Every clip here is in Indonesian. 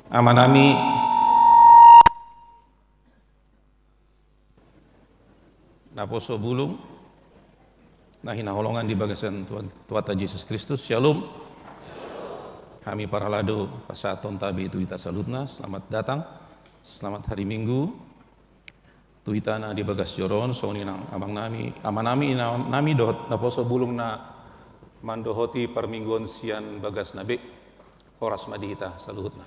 Amanami naposo bulung nahina holongan di bagasan Tuhan Yesus Kristus. Shalom. Kami para lado pasaton tabi itu ita salutna. Selamat datang. Selamat hari Minggu. Tuitana di bagas joron soni nang abang nami amanami nami dohot naposo bulung na mandohoti permingguan sian bagas nabe horas madihita saluhutna.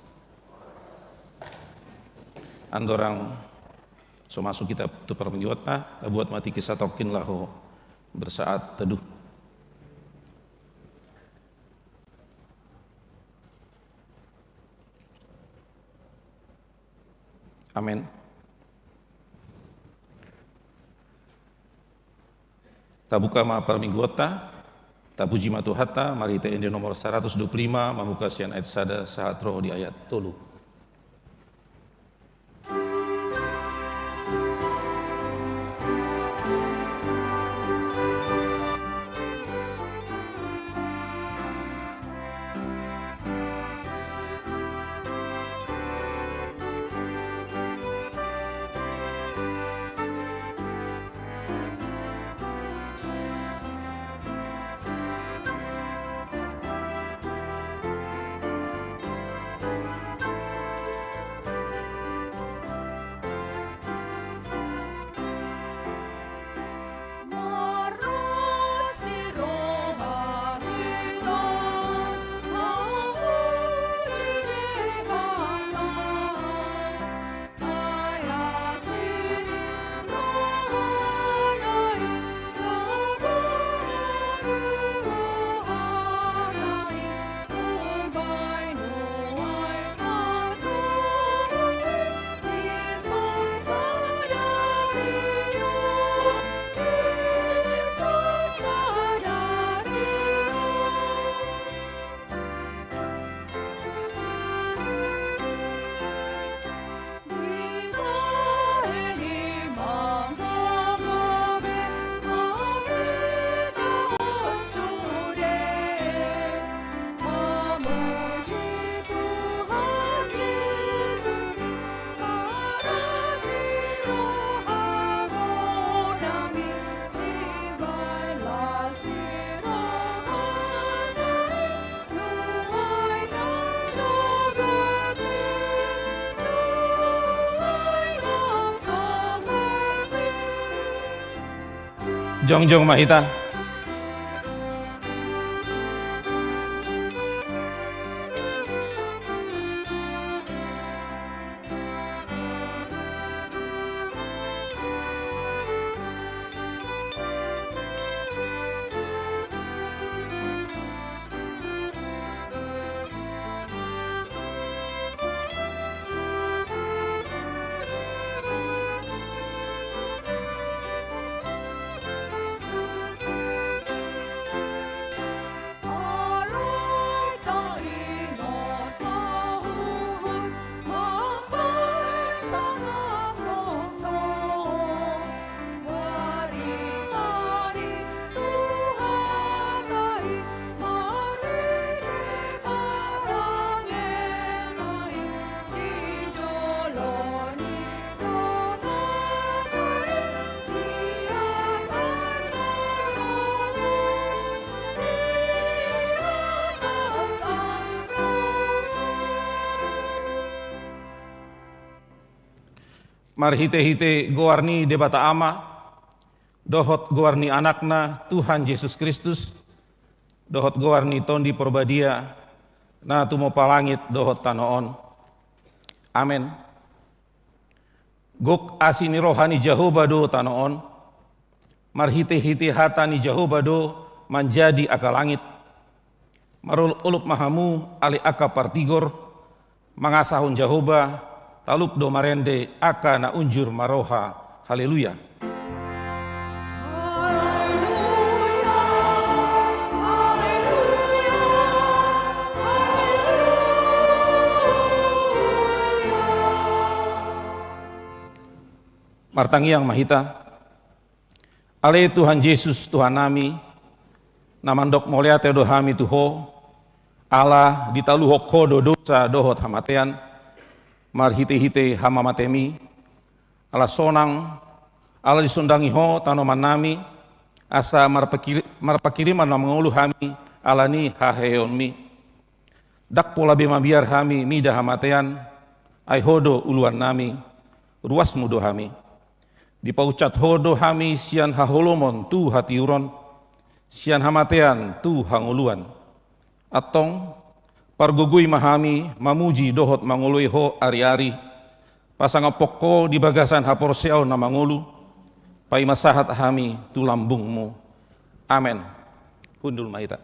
Andorang so masuk kita tu permingguan buat mati kisah tokin laho bersaat teduh. Amin. Tabuka ma permingguota, tabuji matuhata, mari kita ende nomor 125, mamuka sian ayat sada sahat roh di ayat 3. Jongjong mahita. Marhite-hite goarni debata ama, dohot goarni anakna Tuhan Yesus Kristus, dohot goarni tondi porbadia, na tumo palangit dohot tanoon. Amen. Gok asini rohani Jehovah do tanoon, marhite-hite hatani Jehovah do menjadi akal langit, marul ulup mahamu ali aka partigor, mangasahun Jehovah, talup do marende aka na unjur maroha. Haleluya. Martangiang mahita. Ale Tuhan Yesus Tuhan nami, namandok molia te dohami tuho, Allah ditaluhok kodo dosa dohot hamatean, mar hite-hite hama matemi, ala sonang, ala disundangi ho tanoman nami, asa marpakiriman na mangulu hami, ala ni haheon mi. Dak pola bema biar hami mida hamatean, ai hodo uluan nami, ruas mudo hami. Di paucat hodo hami sian haholomon tu hatiuron, sian hamatean tu hanguluan. Atong pargugui mahami mamuji dohot mangului ho ari-ari, pasanga pokko di bagasan haporseau na mangulu, pai masahat hami tu lambungmu. Amen. Hundul mahita.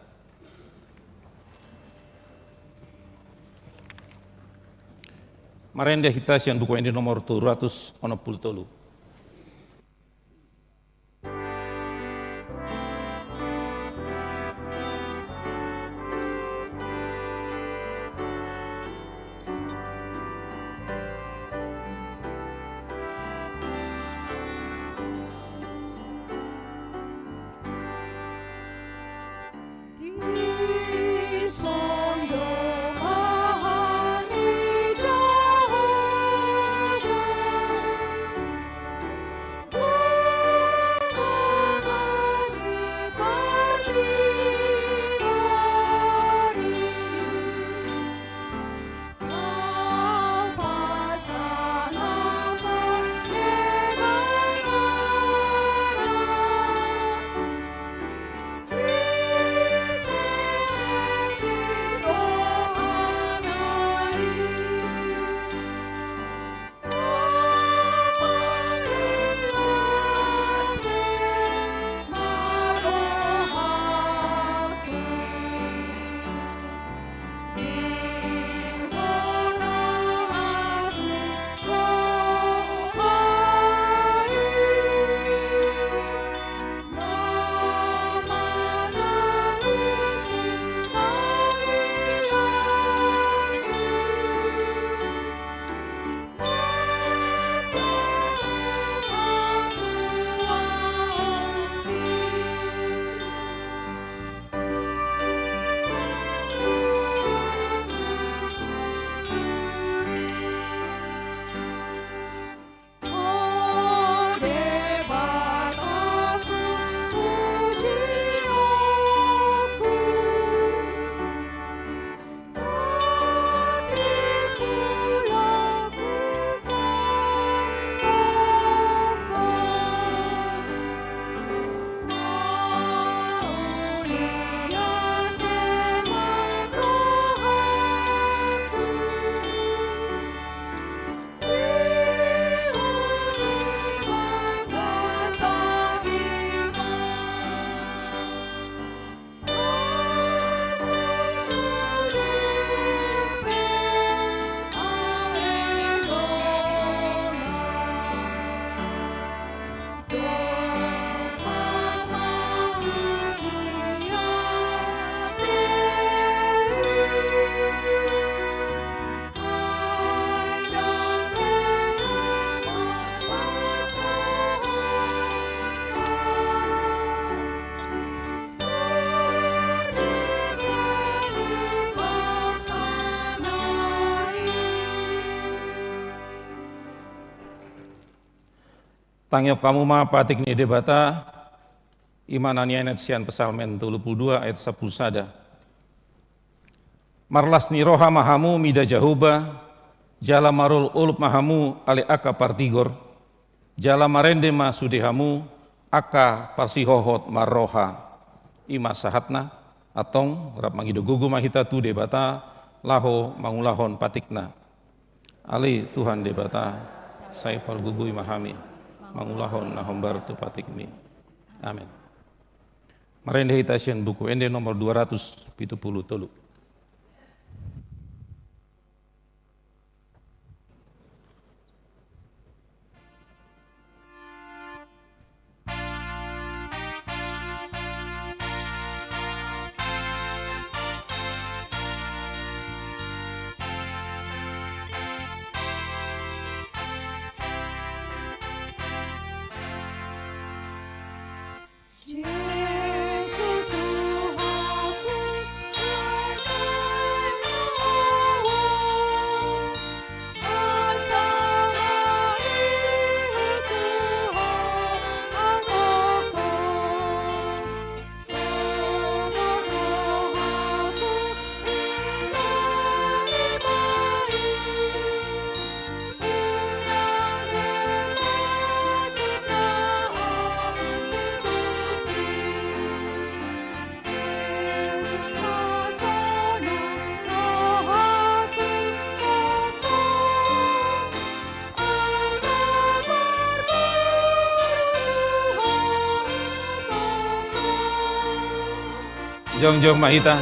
Marende hita sian buku ini nomor 263. Tangyop kamu ma patik ni debata imanani ayat sian pesalmen 32 ayat 10 sada. Marlas ni roha mahamu mida jahuba, jala marul ulup mahamu ale aka partigor, jala marende ma sudehamu aka parsihohot marroha ima sahatna atong rap mangido gugu mahita tu debata laho mangulahon patikna. Ali Tuhan debata saya pargugui mahami mangulahon nahombar tu patikmi. Amin. Marende hitasian buku ende nomor 273. Yesus Tuhanku, Jongjong Mahita.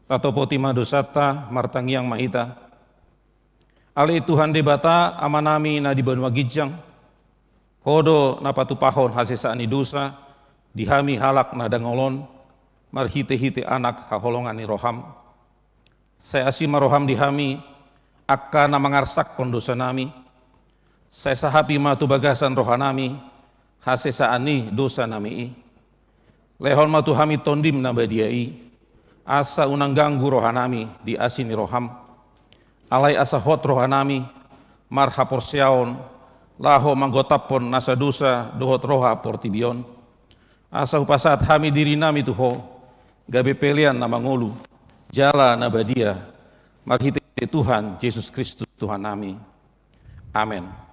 Tato Potima Dosata Martangiang Mahita. Ale Tuhan debata amanami na di Banua Gijang. Kodo na patupahon hasesaan ni dosa. Dihami halak na dangolon. Marhite-hite anak haholongan ni roham. Saya asima roham dihami. Akka na mangarsak kondosa nami. Saya sahapi matu bagasan rohanami. Hasesaan ni dosa nami. Lehon matu hami tondim na badiai. Asa unang ganggu rohanami di asini roham. Alai asa hot rohanami marha porsiaon laho manggotapon nasa dosa dohot roha portibion. Asa upasat hami diri nami tuho gabe pelian na mangolu jala na badia marhite Tuhan Yesus Kristus Tuhan nami. Amin.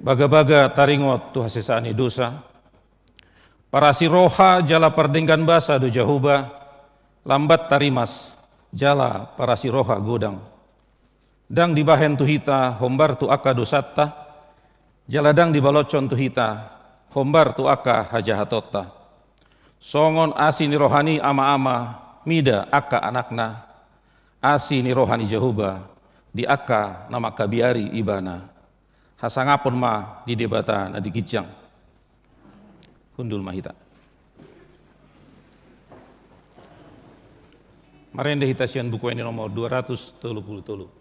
Baga-baga taringot tu hasesani dosa. Para si roha jala pardenggan basa do jahuba. Lambat tarimas jala para si roha godang. Dang dibahen tu hita hombar tu aka dosatta. Jala dang dibalocon tu hita hombar tu aka hajahatotta. Songon asi ni rohani ama-ama mida aka anakna. Asi ni rohani jahuba di aka nama kabiari ibana. Hasangapon ma di debata na di Gijang. Hundul Mahita. Marende hitasian buku ini nomor 233.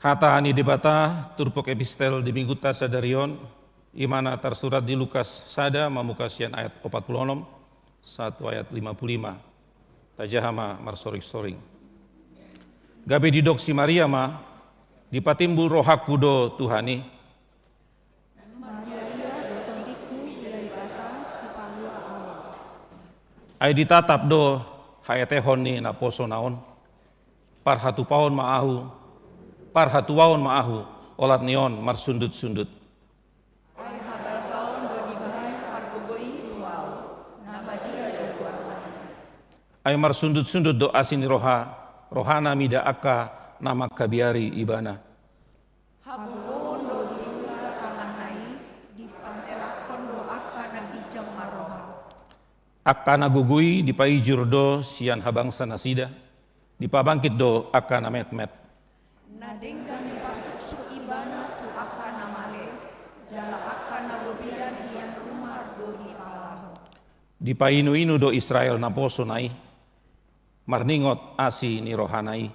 Hata ani debata turpok epistel di mingguta sadarion imana tersurat di Lukas sada mamukasian ayat 46 1 ayat 55 tajahama marsorik-soring. Gabe didok si Maria ma dipatimbul rohak kudo Tuhani. Ay ditatap do hayatehon ni naposo naon parhatu paon maahu parhatu waon maahu olat neon marsundut-sundut. Ay habal kaon do dibahay pargugoi tuaw nabadia do kuarna. Ay marsundut-sundut do asin rohana mida aka nama kabiari ibana. Habuhon do diulah tanganai dipanserakon do akka nang ijeng maroha. Akka nagugui dipaijur do sian habangsa nasida dipabangkit do akka namet-met. Nadenggan dipasuk ibana tu akka namale jala akka nagobian hiang rumah do di palaho. Dipainu-inu do Israel naposo nai marningot asi ni rohanai.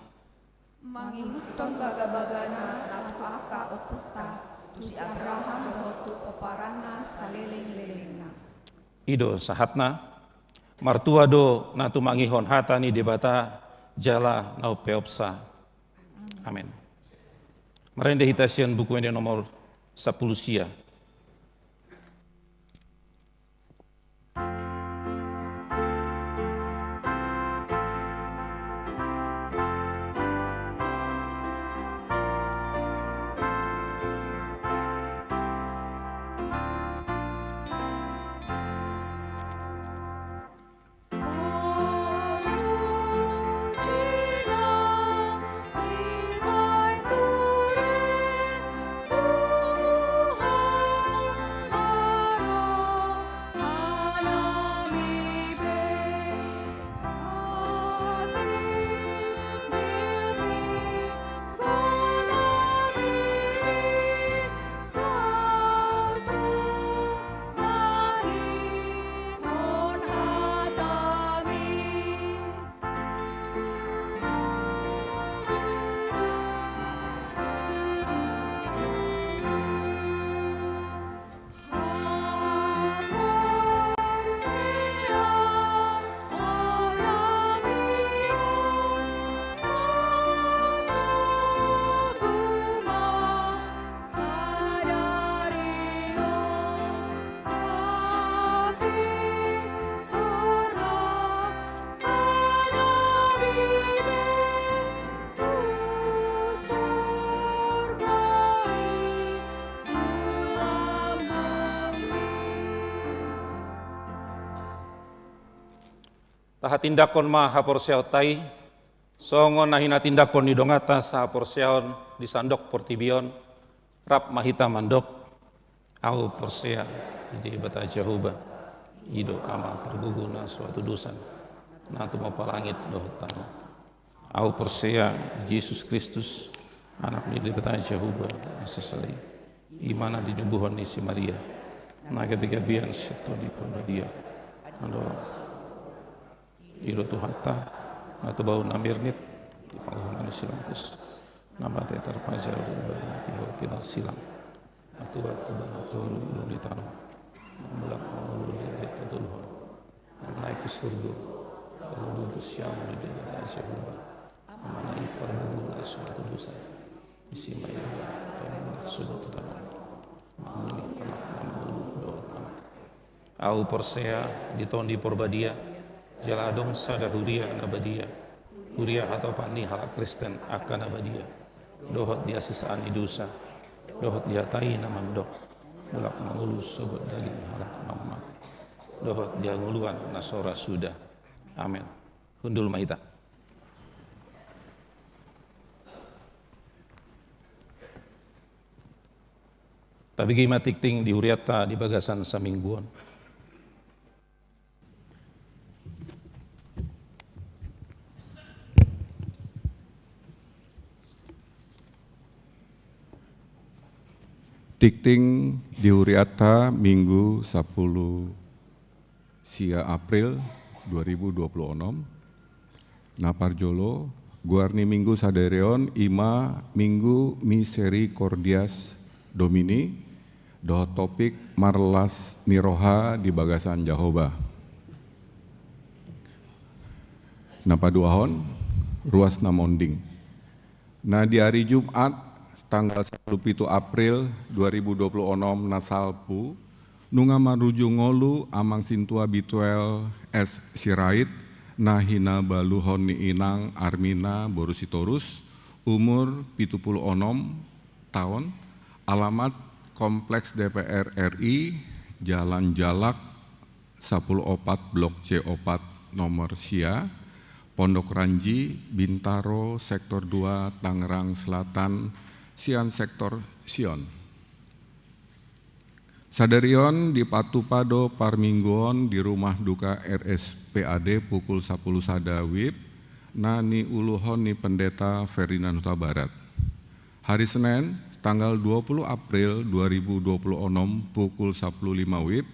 Mangihuton baga-bagana natu akka oputa tu si Abraham dohotu peparana saleleng-lelengna. Ido sahatna martua do natu mangihon hata ni debata jala nau peopsa. Amin. Merende hitasian buku ini nomor 10 sia. Taha tindakon ma haporseau tai, songon nahina tindakon di dongata sa haporseaon di sandok portibion, rap mahita mandok, au porsea di bata Jehuba, ido ama perguguna suatu dosa, natu mapalangit dohotana. Au porsea Yesus Kristus, anak di bata Jehuba, sesali, imana di nyubuhon ni si Maria, naga bigabian seto di perbadia, ando iro tuhata atau bau namirnit di panggungan silantus nama teater pajar di hotel silang atau batu turu di tanah mulak mulu di tetuluhon naik ke surga lalu untuk siang di daerah Jehovah mana ipar bubula suatu dosa isi maya pada sudut tanah menguni anak mulu doa tanah au persea di tahun di Porbadia jaladong sada huria nabadia huria atau pani halak Kristen akan nabadia dohot dia sisaan idusa dohot dia tai namandok mulak mangulus sobat daging halak mamat dohot dia nguluan nasora sudah amin hundul mahita. Tapi gima tikting di huriata di bagasan samingguan. Tikting diuriata Minggu 10 sia April 2026 Naparjolo Guarni Minggu Saderion, Ima Minggu Misericordias Domini, dohot topik Marlas Niroha di Bagasan Jehovah. Napa duahon, ruas namonding. Nah di hari Jumat, tanggal 17 April 2026 nasalpu, nunga maruju ngolu amang sintua bituel es sirait, nahina baluhon ni inang Armina Borusitorus, umur 76 tahun, alamat Kompleks DPR RI, Jalan Jalak, 10 Blok C4 nomor Sia, Pondok Ranji, Bintaro, Sektor 2, Tangerang Selatan, Sian Sektor Sion. Sadarion di Patupado Parmingguon di Rumah Duka RSPAD pukul 10 sada WIB, nani uluhon ni Pendeta Ferdinand Huta Barat. Hari Senin, tanggal 20 April 2026 pukul 15 WIB,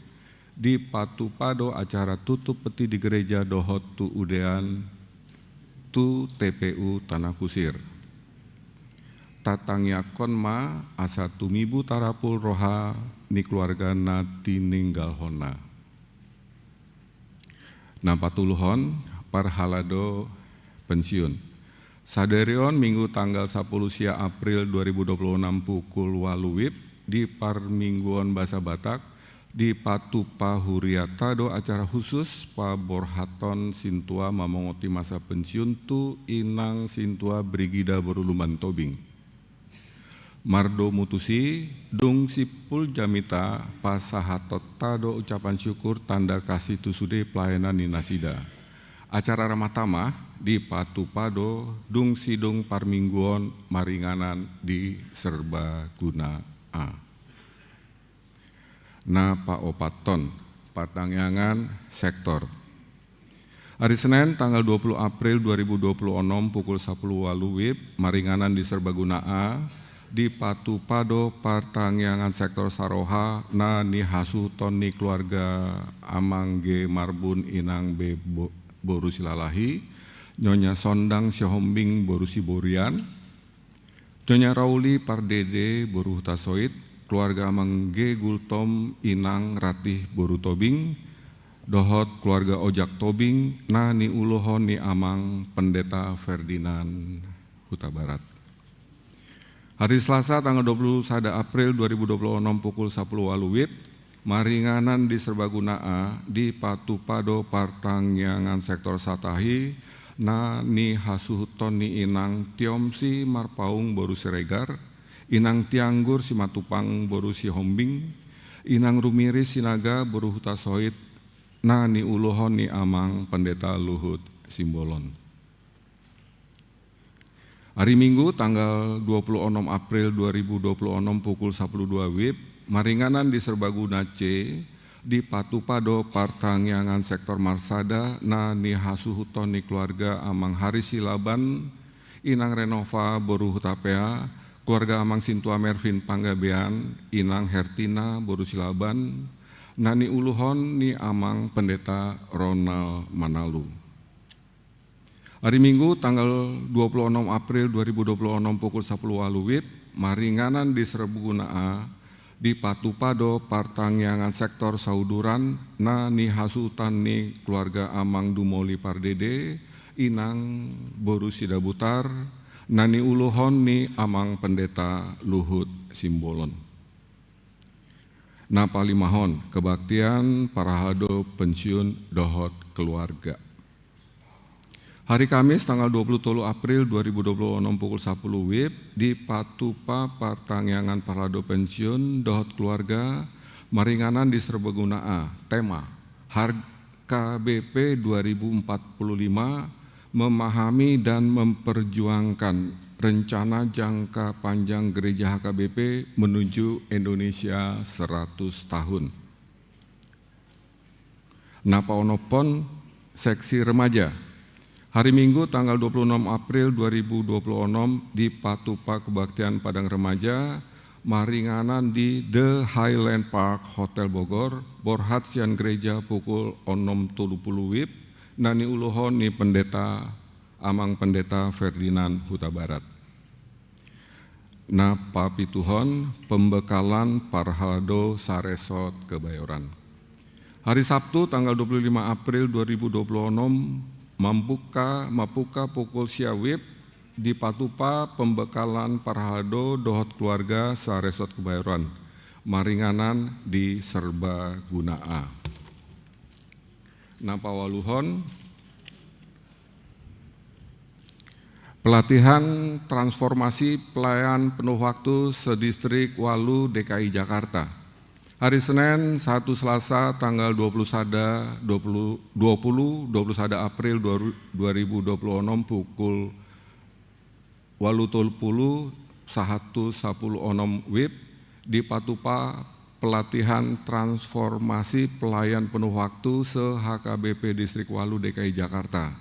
di Patupado acara tutup peti di Gereja Dohot Tu Udean Tu TPU Tanah Kusir. Tatangyakon ma asa tumibu tarapul roha ni keluarga na tininggal hona. Nampatuluhon parhalado pensiun. Saderion Minggu tanggal 10 sia April 2026 pukul 8 WIB di Parmingguon Basa Batak di Patupa Huriata do acara khusus Pa Borhaton Sintua mamongoti masa pensiun tu inang Sintua Brigida Beruluman Tobing. Mardo mutusi dung sipul jamita pasahatot tado ucapan syukur tanda kasih tusude pelayanan ninasida. Acara ramatama di Patupado dung sidung Parmingguon Maringanan di Serbaguna A. Na paopaton patangyangan sektor. Hari Senin tanggal 20 April 2026 pukul 10 WIB Maringanan di Serbaguna A di Patupado partangyangan sektor Saroha na ni hasuton ni keluarga Amangge Marbun Inang B Borusilalahi, Nyonya Sondang Syahombing Borusi Borian, Nyonya Rauli Pardede Boruhuta Soit, keluarga Mangge Gultom Inang Ratih Boru Tobing, dohot keluarga Ojak Tobing, nani uluhon ni amang Pendeta Ferdinand Huta Barat. Hari Selasa tanggal 21 April 2026 pukul 10 WIB, Maringanan di Serbaguna A di Patupado partangyangan sektor Satahi, nani hasuhuton ni inang Tiomsi Marpaung Boru Siregar, Inang Tianggur Simatupang Boru Sihombing, Inang Rumiri Sinaga Boru Huta Soit, nani uluhon ni amang Pendeta Luhut Simbolon. Hari Minggu tanggal 26 April 2026 pukul 12 WIB, Maringanan di Serbaguna C di Patupado partangyangan sektor Marsada, nani hasuhuton ni keluarga amang Hari Silaban, Inang Renova Boru Hutapea, keluarga amang Sintua Mervin Panggabean, Inang Hertina Boru Silaban, nani uluhon ni amang Pendeta Ronald Manalu. Hari Minggu tanggal 26 April 2026 pukul 10 WIB, Maringanan di Serbaguna A di Patupado partangyangan sektor Sauduran, nani hasutan ni keluarga amang Dumoli Pardede, Inang Boru Sidabutar, nani uluhon ni amang Pendeta Luhut Simbolon. Napalimahon kebaktian parahado pensiun dohot keluarga. Hari Kamis tanggal 23 April 2026 pukul 10 WIB di Patupa partangyangan parahado pensiun dohot keluarga Maringanan di Serbaguna A. Tema Harga BP 2045 memahami dan memperjuangkan rencana jangka panjang Gereja HKBP menuju Indonesia 100 tahun. Napaonopon seksi remaja. Hari Minggu tanggal 26 April 2026 di Patupa Kebaktian Padang Remaja, Maringanan di The Highland Park Hotel Bogor, Borhat Sian Gereja pukul 6.30 WIB, nani uluhon ni Pendeta Amang Pendeta Ferdinand Huta Barat. Na papituhon pembekalan Parhalado Saresot Kebayoran. Hari Sabtu tanggal 25 April 2026 mapuka pukul siawib di Patupa pembekalan Parhalado dohot keluarga Saresot Kebayoran. Maringanan di Serbaguna. Na pawaluhon pelatihan transformasi pelayan penuh waktu sedistrik Walu DKI Jakarta. Hari Senin 1 Selasa tanggal 21 April 2026 pukul 8.30 1.10 WIB di Patupa pelatihan transformasi pelayan penuh waktu se-HKBP Distrik Walu DKI Jakarta.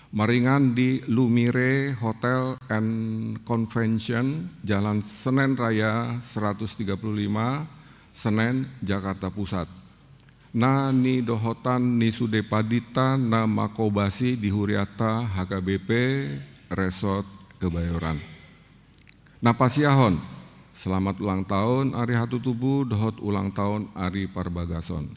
Maringan di Lumire Hotel and Convention, Jalan Senen Raya 135, Senen, Jakarta Pusat. Na ni dohotan ni sudepadita na makobasi di Huriata HKBP Resort Kebayoran. Na pasiahon, selamat ulang tahun Ari Hatu Tubuh dohot ulang tahun Ari Parbagason.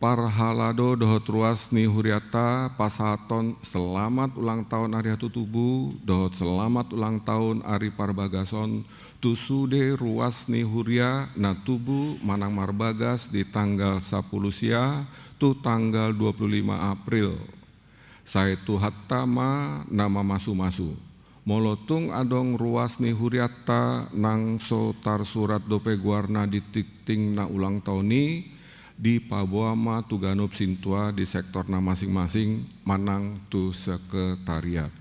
Parhalado dohot ruas ni Huriata Pasaton selamat ulang tahun Ari Hatu Tubuh dohot selamat ulang tahun Ari Parbagason tusude ruas ni Huria na Tubuh Manang Marbagas di tanggal 10 sia tu tanggal 25 April. Saitu hattama nama masu-masu. Molotung adong ruas ni Huriata nang sotar surat dope guarna di tikting na ulang tahun ni di Paboama Tuganop Sintua di sektorna masing-masing manang tu sekretariat.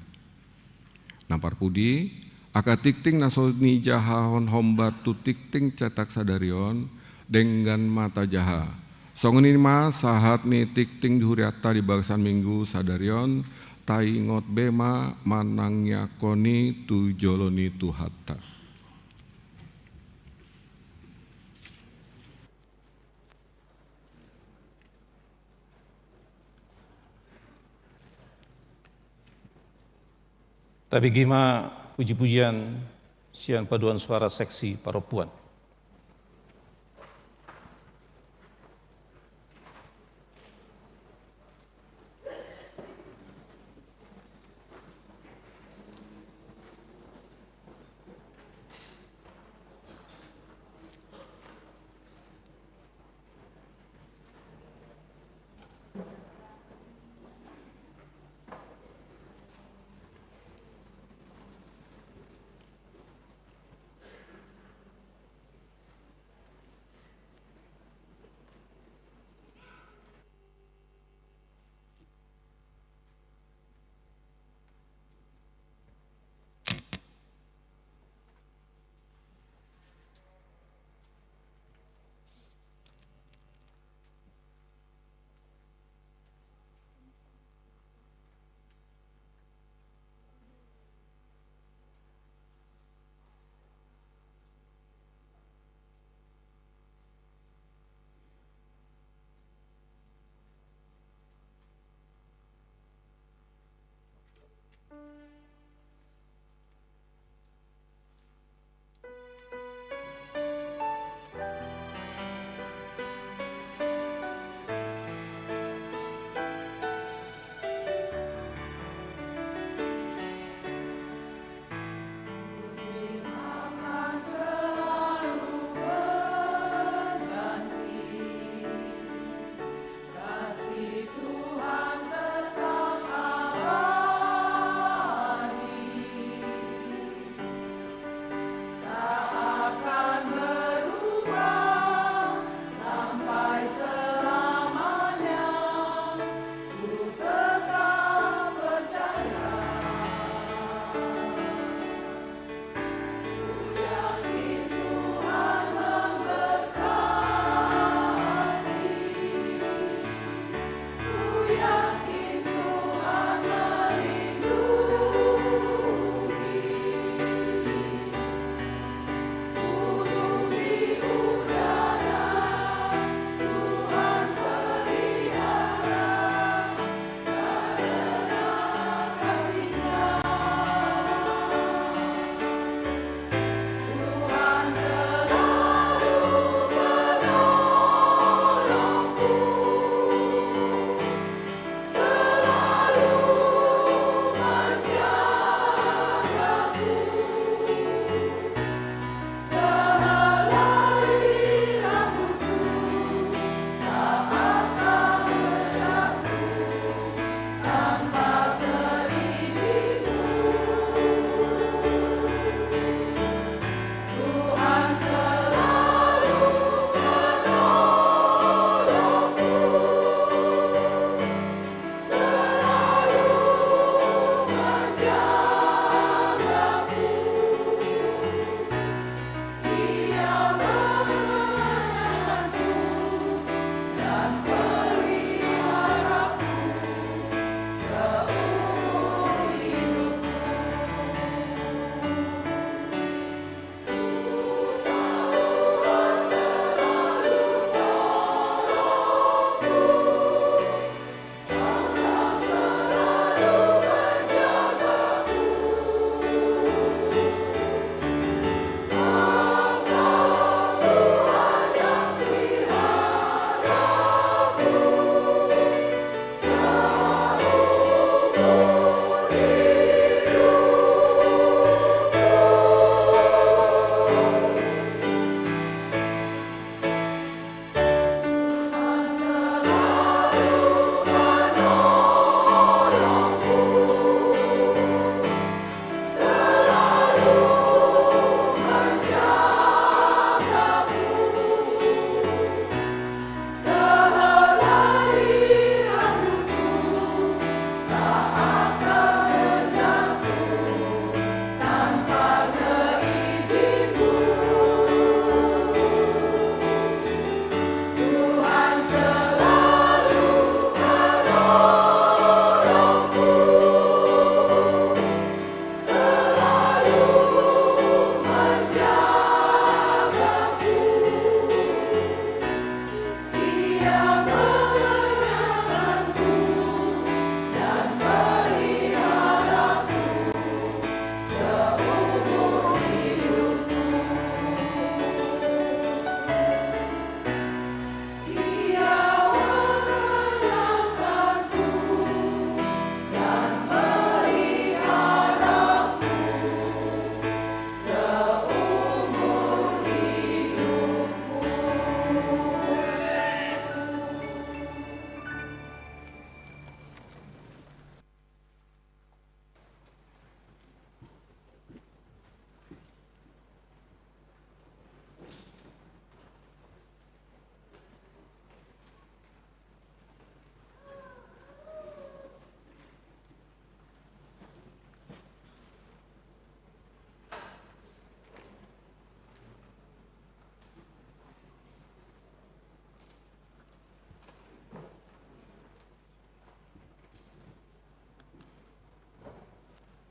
Nampar pudi, aka tikting nasoni jahahon hombar tu tikting cetak sadarion dengan mata jaha. Songenin mas sahat ni tikting di Huriata di bagasan minggu sadarion taingot bema manang yakoni tu joloni tu hatta. Tapi gima puji-pujian sian paduan suara seksi paropuan.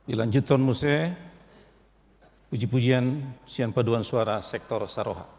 Dilanjutkan musik puji-pujian sian paduan suara sektor Saroha.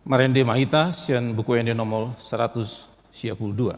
Marende Mahita, sian buku yang nomor 152.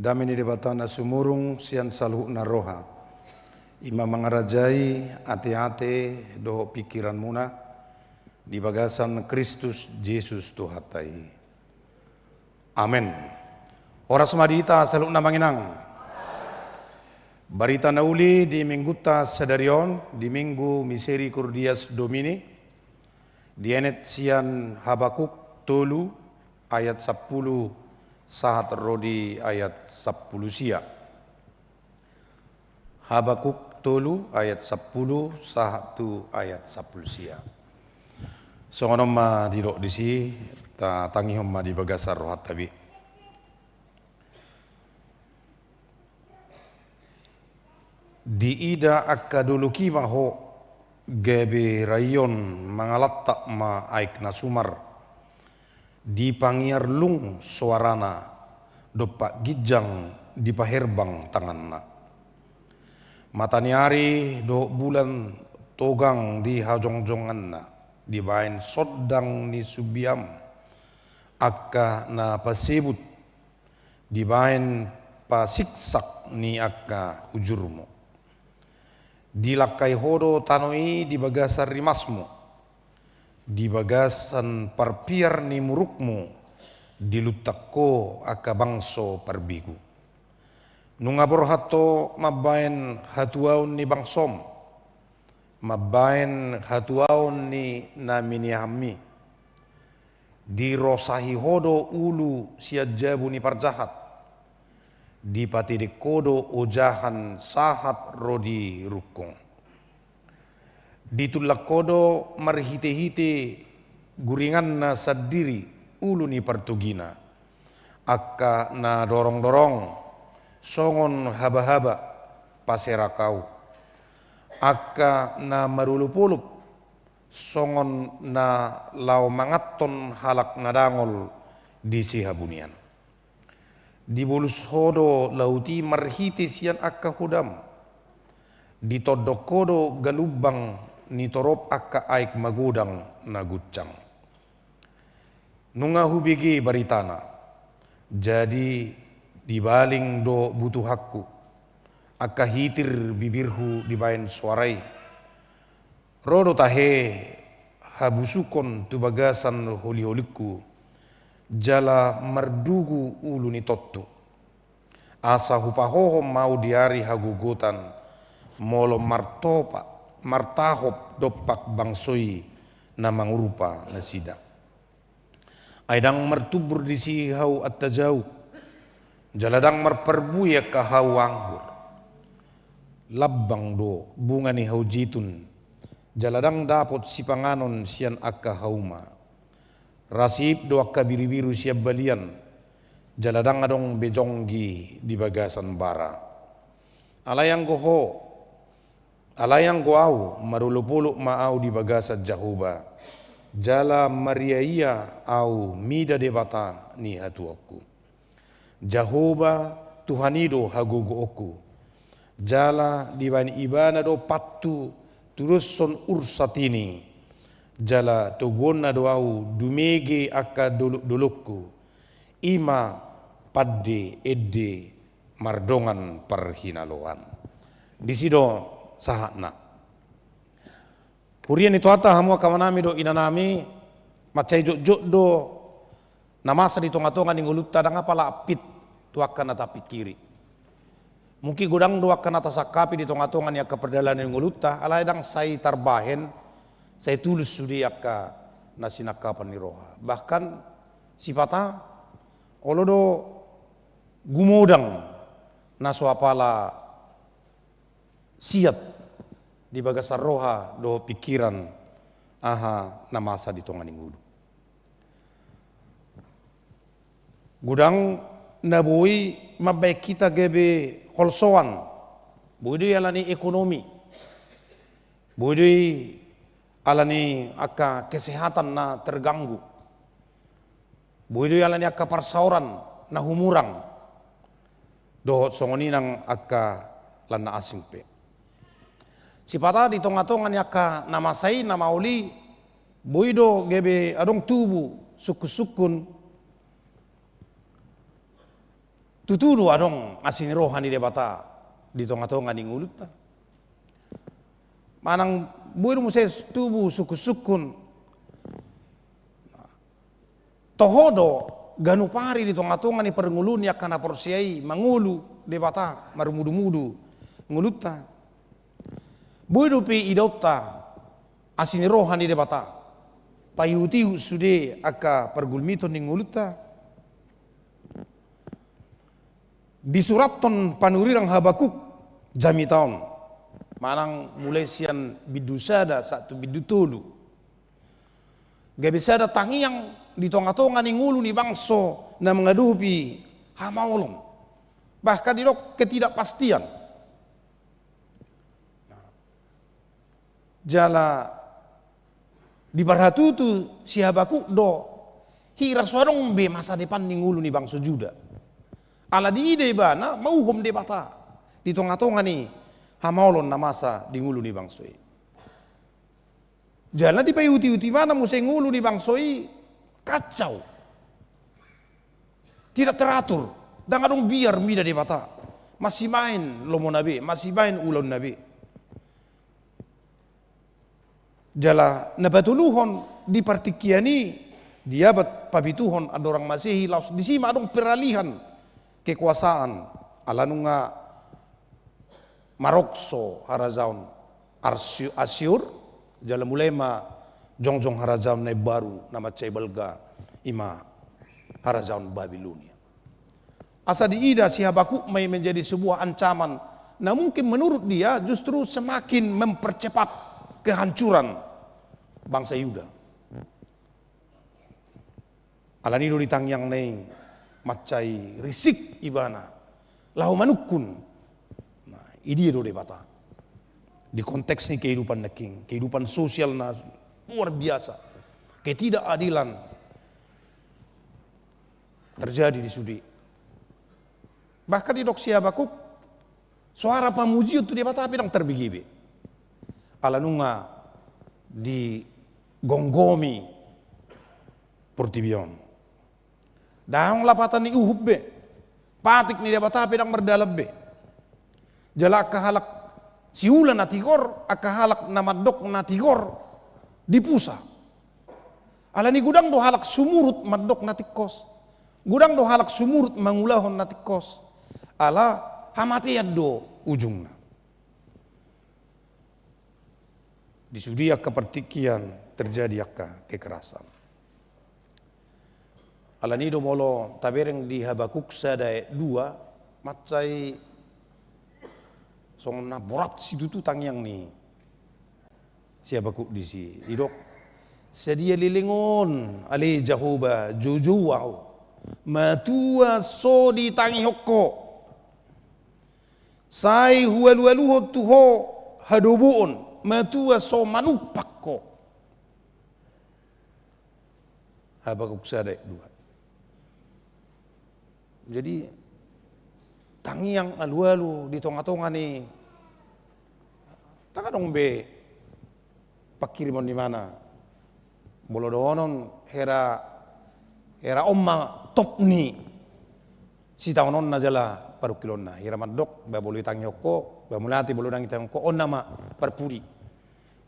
Damini di batana sumurung sian salu naroha. Ima mangarajai ate-ate do pikiran muna di bagasan Kristus Yesus Tuhatai. Amin. Oras madita salu namanginang. Barita nauli di mingguta sadarion di minggu Misericordias Domini dienet sian Habakuk tolu ayat 10 sahat rodi ayat 10 sia. Habakuk tolu ayat 10 sahat tu ayat 10 sia. Songonom ma didok disi ta tangihom ma di bagasar rohat tabi. Di ida akaduluki maho gebe rayon mangalatta ma aik nasumar di pangiar lung suarana dopak gijang di paherbang tanganna. Mataniari do bulan togang di hajong-jonganna di bain sodang ni subiam akka na pasebut di bain pasiksak ni akka hujurmu. Dilakai hodo tanoi di bagasar rimasmu di bagasan parpiar ni murukmu dilutakko aka bangso parbigu. Nungabor hato mabain hatuaun ni bangsom, mabain hatuaun ni naminihami, di rosahi hodo ulu siajabu ni parjahat, di patidik kodo ojahan sahat rodi rukong. Ditulak kodo marhite-hite guringan na sadiri ulu ni partugina. Akka na dorong-dorong songon haba-haba paserakau. Akka na marulup-ulup songon na lau mangaton halak nadangol di sihabunian. Di bulus hodo lauti marhite sian akka hudam. Ditodok kodo galubang ni torop akka aik magudang na gucang. Nunga hubigi baritana, jadi dibaling do butuh hakku, akka hitir bibirhu dibain suarai. Rodo tahe habusukon tu bagasan holi-holiku, jala mardugu ulu ni tottu. Asa hupahohom mau diari hagugutan, molo martahop dopak bangsoi na mangurupa na sida. Aidang martubur di sihau at tajau, jaladang marperbuya ka hau anggur. Labbang do bunga ni hau jitun, jaladang dapot si panganon sian akka hauma. Rasip do akka biru-biru siap balian, jaladang adong bejonggi di bagasan bara. Alayang goho, alayang goau marulupuluk maau di bagasat jahuba. Jala mariaia au mida debata ni hatuaku. Jahuba Tuhanido hagogo oku. Jala dibani ibana do patu turus son ursatini. Jala togona doau dumege akka dolokku. Ima padde edde mardongan perhinaloan. Di sido sahakna. Hurian itu ata hamu kamanami do inanami macai jok do namasa di tonga-tonga ning ulutta dang apa lapit tu akan ata pikiri. Mungkin godang do akan ata sakapi di tonga-tonga ni akka perdalan ning ulutta alai dang sai tarbahen saya tulus sudi akka nasinakapan ni roha. Bahkan sipata olodo gumodang naswapala siap di bagasar roha do pikiran aha namasa di tonga ningulu. Gudang nabui mabaik kita gebe holsoan budi alani ekonomi budi alani akka kesehatan na terganggu budi alani akka parsauran na humurang do songoni nang akka lana asimpe. Sipata di tonga-tonga ni akka nama sai nama oli boido gebe adong tubu suku-sukun tutudu adong asin rohani debata di tonga-tonga ni nguluta. Manang boido muses tubu suku-sukun tohodo ganupari di tonga-tonga ni perngulun ya kana porsiai mangulu debata marumudu-mudu nguluta. Boido pe idota asin rohani debata payutiu sude akka pergulmito ning nguluta. Di suraton panurirang Habakuk jami taon manang mulai sian bidusada satu bidutulu gabisada tangiang di tonga-tonga ni ngulu ni bangso na mengadupi hamaolong bahkan di ketidakpastian. Jala di barhatutu si Habakuk do hira suarong be masa depan ni ngulu ni bangso Juda. Ala di ide bana mauhom debata di tonga-tonga ni hamaolon na masa di ngulu ni bangsoi. Jala di payuti-uti mana museng ngulu ni bangsoi kacau. Tidak teratur. Dan adong biar mida debata. Masih main lomo nabe, masih main ulon nabe. Jala nabatuluhon di partikiani diabat pabituhon adorang Masehi laos di sima adong peralihan kekuasaan alanunga Marokso harazaun Asyur jala mulema jongjong harazaun na baru nama Caibalga ima harazaun Babilonia. Asa diida si Habakuk may menjadi sebuah ancaman. Nah mungkin menurut dia justru semakin mempercepat kehancuran bangsa Yuda. Alanido ditangyang neng macai risik ibana lahu manukun. Nah, ini do debata. Di konteks ni kehidupan neking, kehidupan sosial na luar biasa. Ketidakadilan terjadi di sudi. Bahkan di doksi Habakuk suara pamuji itu debata tapi nang terbigibe. Alanunga di gonggomi portibion. Daang lapatan ni uhubbe. Patik ni debata pedang merdalabbe. Jala kahalak siulan na tigor, akahalak na madok na tigor di pusa. Alani gudang do halak sumurut madok na tikos. Gudang do halak sumurut mangulahon na tikos. Ala hamatian do ujungna. Di sudi akka pertikian terjadi akka kekerasan. Alanido molo tabereng di Habakuk sadai 2 macai song na borat situ tu tangyang ni siapa kuk di si idok sedia lilingon ali jahoba jujuau matua so di tangi hokko sai hualu tuho hadobuon matua so manupakko Habakuk sadai 2. Jadi tangi yang alu-alu di tonga-tonga nih taka dong be pakirimon di mana bolodonon hera omma top ni si taonon na jala parukilon na hira madok ba bolu tangyoko ba mulati bolu nang itang ko on nama parpuri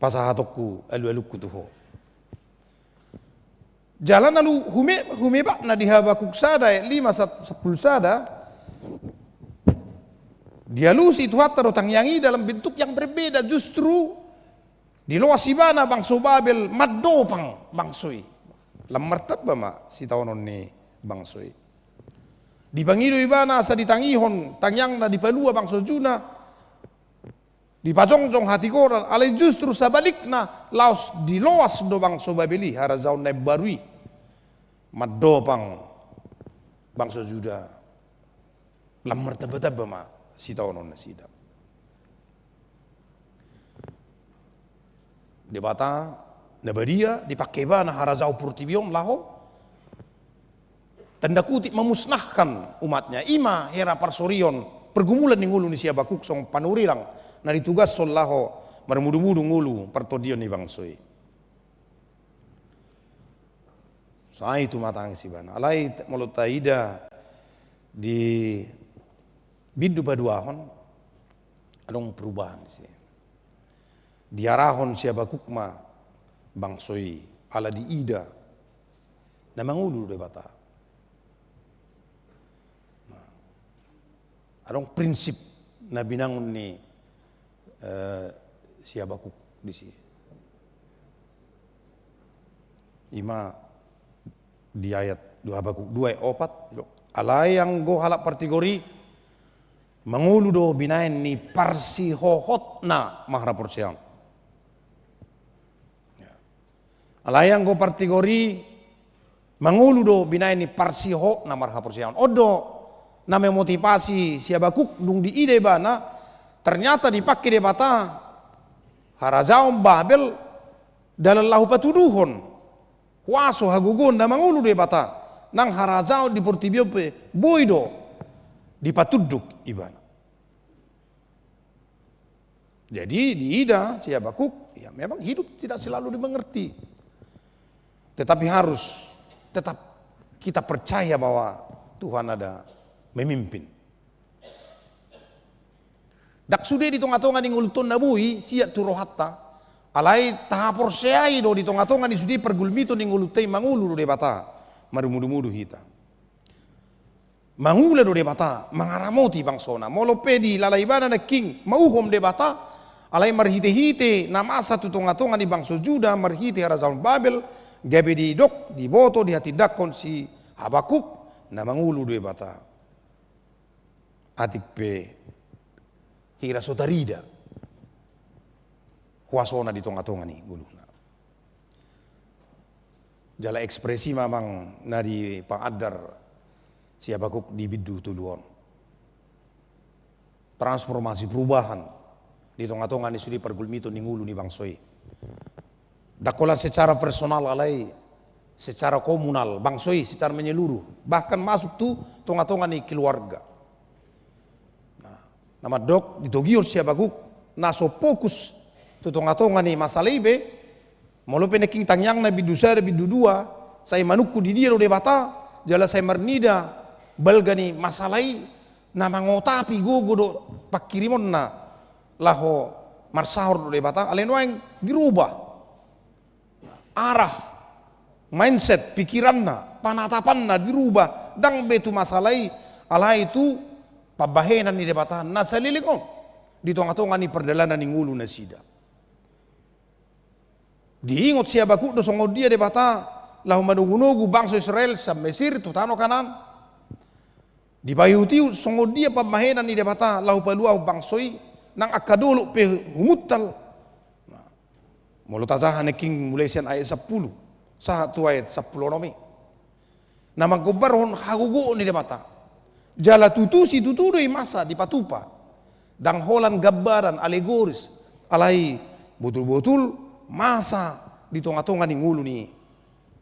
pasahatokku alu-aluku tuho jalan alu humeba na di Habakuk sada 5:10 sada dialusi itu hatta tangyangi dalam bentuk yang berbeda justru di luas ibana bangso Babel madopang bangsoi lammartab ma si taonon ni bangsoi di bangido ibana sa ditangihon tangyang na di palua bangso Juna di pajongjong hati koran alai justru sabalikna laos di luas do bangso Babeli harazaun na barui madopang bangso Juda lammartab ma si taonon na sida debata nabadia dipakai bana harazau purtibion laho tanda kutip memusnahkan umatnya ima hera parsorion pergumulan ni ngulu ni si Habakuk song panurirang na ditugas sol laho marmudu-mudu ngulu pertodion ni bangsoi sai tu matang si bana alai mulut taida di bindu baduahon adong perubahan sih diarahon si Habakuk ma bangsoi ala di ida na mangulu de bata adong prinsip na binangun ni si Habakuk di si ima di ayat 2 Habakuk 2:4 alai yang go halak partigori mangulu do binaen ni parsi hohotna mahra porsiang alayang go partigori mangulu do binaen ni parsi ho na marha porsiang odo na memotivasi si Habakuk dung di ide bana ternyata dipakai de bata harazaum Babel dalam lahu patuduhon waso hagugon na mangulu de bata nang harazau di portibio pe boido dipatuduk ibana. Jadi di ida si Habakuk ya memang hidup tidak selalu dimengerti. Tetapi harus tetap kita percaya bahwa Tuhan ada memimpin. Dak sude di tonga-tonga ni ngulton nabui siat turohatta alai tahapor seai do di tonga-tonga ni sudi pergulmito ni ngulutei mangulu do de bata marumudu-mudu hita. Mangula do de bata mangaramoti bangsona molopedi lalaibana na king mauhom de bata alai marhite-hite namasa tu tonga-tonga ni bangso Juda marhite harazaun Babel gabe di dok di boto di hati dakon si Habakuk na mangulu de bata atik pe hira sotarida huasona di tonga-tonga ni guluna jala ekspresi mamang nadi pangadar si Habakuk di biddu tuluon transformasi perubahan di tonga-tonga ni sudi pergulmito ni ngulu ni bangsoi dakolan secara personal alai secara komunal bangsoi secara menyeluruh bahkan masuk tu tonga-tonga ni keluarga nama dok ditogior si Habakuk naso fokus tu tonga-tonga ni masalaibe molope neking tangyang na bidusa bidu dua saya manukku di dia de bata jala saya marnida balgani masalai na mangotapi gogo do pakirimon na laho marsahor de bata aleno yang dirubah arah mindset pikiranna panatapanna dirubah dang betu masalai ala itu pabahenan ni de bata nasalilingon di tonga-tonga ni perdalanan ni ngulu na sida diingot si Habakuk do songo dia de bata lahu manugunugu bangsa Israel sa Mesir tu tano kanan di bayuti songo dia pamahenan ni de bata lahu paluau bangsoi nang akadolo pe humutal Molo tazahan king mulai sian ayat 10. Satu ayat 10 nomi. Nama gobaron hagugo ni mata. Jala tutusi tutudoi masa di patupa. Dang holan gabaran alegoris. Alai betul-betul masa di tonga-tonga ni ngulu ni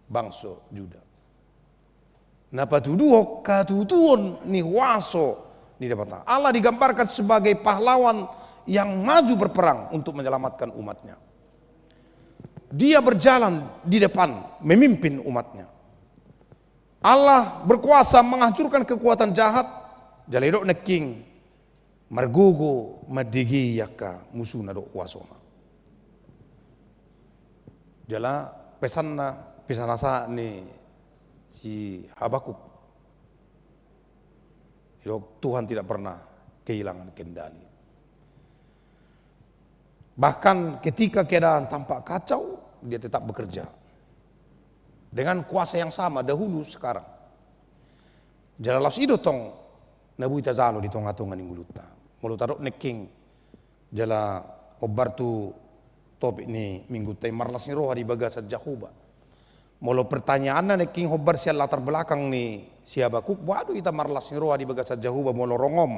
bangsa Juda. Napa tuduh katutuon ni waso ni dapata. Allah digambarkan sebagai pahlawan yang maju berperang untuk menyelamatkan umatnya. Dia berjalan di depan memimpin umatnya. Allah berkuasa menghancurkan kekuatan jahat. Jaledok neking margogo madigi yaka musuhna do kuasona. Jala pesanasa ni si Habakuk. Tuhan tidak pernah kehilangan kendali. Bahkan ketika keadaan tampak kacau, dia tetap bekerja. Dengan kuasa yang sama dahulu sekarang. Jalalas ido tong nabuita zalo di tonga-tonga ni nguluta. Mulu tarok neking jala obartu topik ni minggu tay marlas ni roha di bagasat Jahuba. Mulu pertanyaan na neking hobar siya latar belakang ni si Habakuk. Waduh ita marlas ni roha di bagasat Jahuba mulu rongom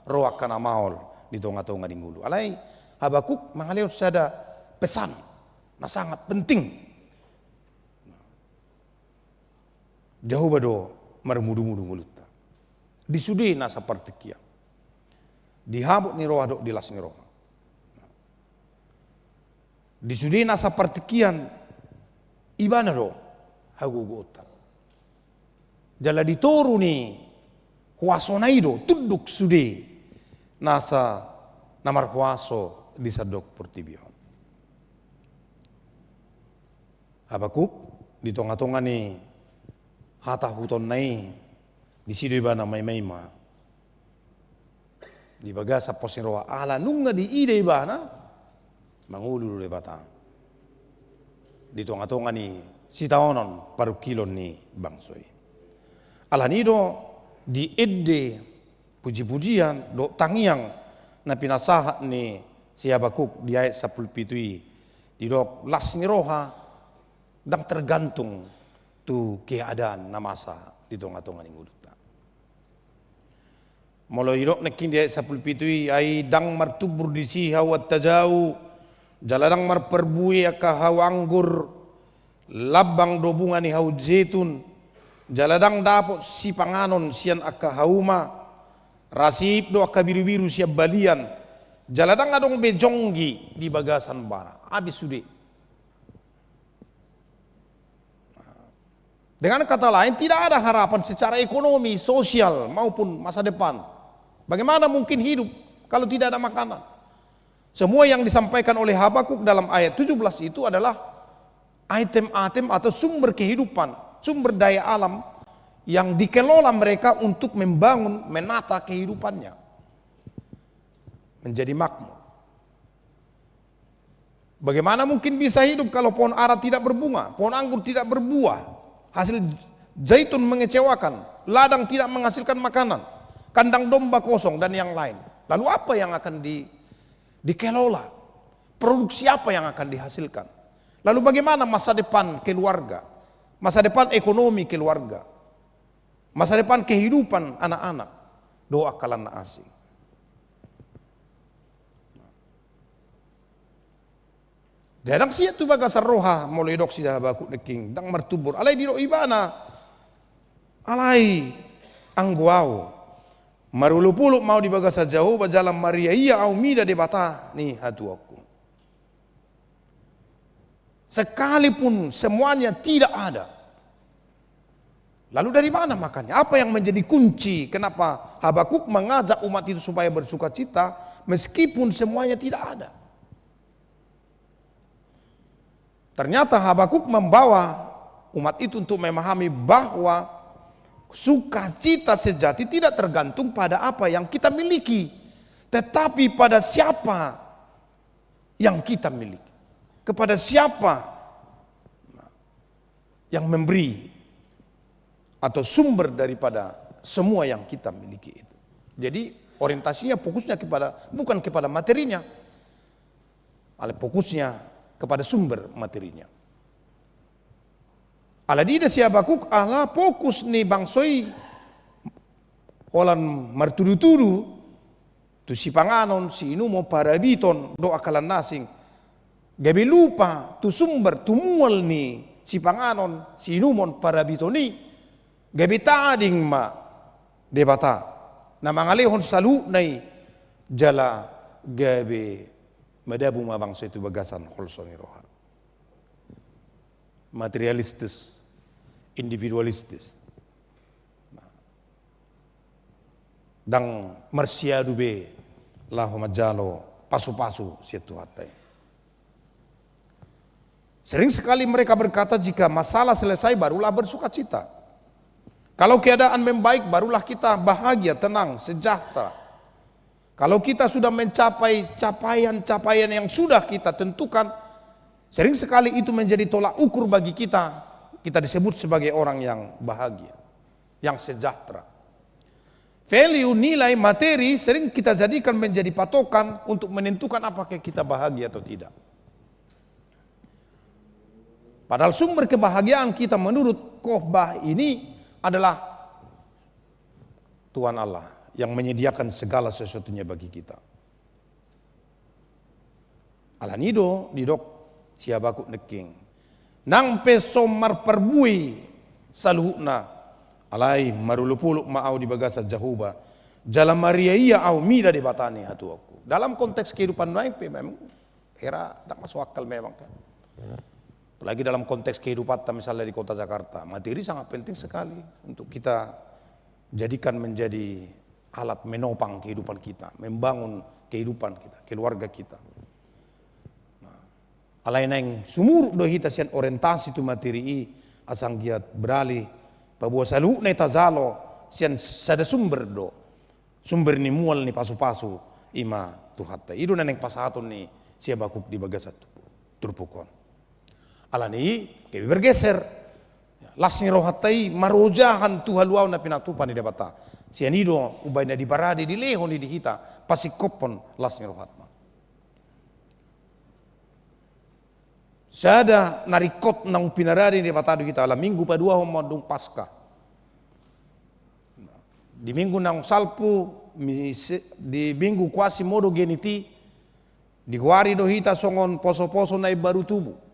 roha kana maol di tonga-tonga ni ngulu. Alai Habakuk mengalir ada pesan nah sangat penting. Jauh bado marmudu-mudu mulutna. Disudi nasa pertikian. Dihabuk ni roha dok dilas ni roha. Disudi nasa pertikian ibana do hagugota. Jala ditoru ni huasonaido tunduk sudi nasa namar huaso di sadok pertibion. Habakuk di tonga-tonga ni hata huton nai di sido ibana mai-maima di bagasa posin roa ala nunga di ide ibana mangulu le batang di tonga-tonga ni sitaonon paru kilon ni bangsoi ala nido di edde puji-pujian do tangiang na pinasahat ni si Habakuk di ayat 10 pitui di dok las ni roha dan tergantung tu keadaan na masa di tonga-tonga ni nguluta. Molo irok nekin di ayat 10 pitui ai dang martubur di siha wat tajau jaladang marperbui aka hawa anggur labang dobungan ni hau zaitun jaladang dapot si panganon sian aka hauma rasip do aka biru-biru siap balian jaladang adong bejonggi di bagasan bara habis sudah. Dengan kata lain tidak ada harapan secara ekonomi, sosial maupun masa depan. Bagaimana mungkin hidup kalau tidak ada makanan? Semua yang disampaikan oleh Habakuk dalam ayat 17 itu adalah item-item atau sumber kehidupan, sumber daya alam yang dikelola mereka untuk membangun, menata kehidupannya menjadi makmur. Bagaimana mungkin bisa hidup kalau pohon ara tidak berbunga, pohon anggur tidak berbuah, hasil zaitun mengecewakan, ladang tidak menghasilkan makanan, kandang domba kosong dan yang lain. Lalu apa yang akan dikelola? Produksi apa yang akan dihasilkan? Lalu bagaimana masa depan keluarga? Masa depan ekonomi keluarga? Masa depan kehidupan anak-anak? Doa kalan asing. Dadang siya tu baga sa roha mulai dok si Habakuk neking dang martubur alay diro ibana alay ang guaw marulupuluk mau dibaga sa jauh bajalam Maria iya au mida de bata ni hatu aku sekalipun semuanya tidak ada. Lalu dari mana makannya? Apa yang menjadi kunci kenapa Habakuk mengajak umat itu supaya bersuka cita meskipun semuanya tidak ada? Ternyata Habakuk membawa umat itu untuk memahami bahwa sukacita sejati tidak tergantung pada apa yang kita miliki, tetapi pada siapa yang kita miliki, kepada siapa yang memberi atau sumber daripada semua yang kita miliki itu. Jadi orientasinya fokusnya bukan kepada materinya, ale fokusnya kepada sumber materinya. Ala dida si Habakuk ala fokus ni bangsoi olan martudu-tudu tu si panganon si inumo parabiton do akalan nasing gabi lupa tu sumber tumual ni si panganon si inumon parabitoni gabi tading ma debata na mangalehon salu nai jala gabi madabu ma bangsa itu bagasan holsoni rohan materialistis individualistis dang marsiadu be lahu majalo pasu-pasu situ hatai. Sering sekali mereka berkata jika masalah selesai barulah bersuka cita. Kalau keadaan membaik barulah kita bahagia, tenang, sejahtera. Kalau kita sudah mencapai capaian-capaian yang sudah kita tentukan, sering sekali itu menjadi tolak ukur bagi kita. Kita disebut sebagai orang yang bahagia, yang sejahtera. Value, nilai, materi sering kita jadikan menjadi patokan untuk menentukan apakah kita bahagia atau tidak. Padahal sumber kebahagiaan kita menurut khotbah ini adalah Tuhan Allah yang menyediakan segala sesuatunya bagi kita. Alanido didok si Habakuk neking. Nang peso marperbui saluhna alai marulupuluk ma'au di bagasa jahuba jalan Maria iya au mida di batani hatu aku. Dalam konteks kehidupan baik memang era tak masuk akal memang kan. Apalagi dalam konteks kehidupan misalnya di kota Jakarta, materi sangat penting sekali untuk kita jadikan menjadi alat menopang kehidupan kita, membangun kehidupan kita, keluarga kita. Alai neng sumur do hita sian orientasi tu materi asang giat beralih pabuah salu ne tazalo sian sada sumber do sumber ni mual ni pasu-pasu ima tu hatta idu neng pasatun ni si Habakuk di bagasat turpukon. Alani kebi bergeser lasni rohatai marojahan tu haluau na pinatupan di debata sianido ubay na di baradi di lehon di hita pasikopon lasni rohatma sada narikot nang pinaradi di debata di kita ala minggu padua homadung pasca di minggu nang salpu di minggu kuasi modo geniti di guari do hita songon poso-poso na baru tubuh.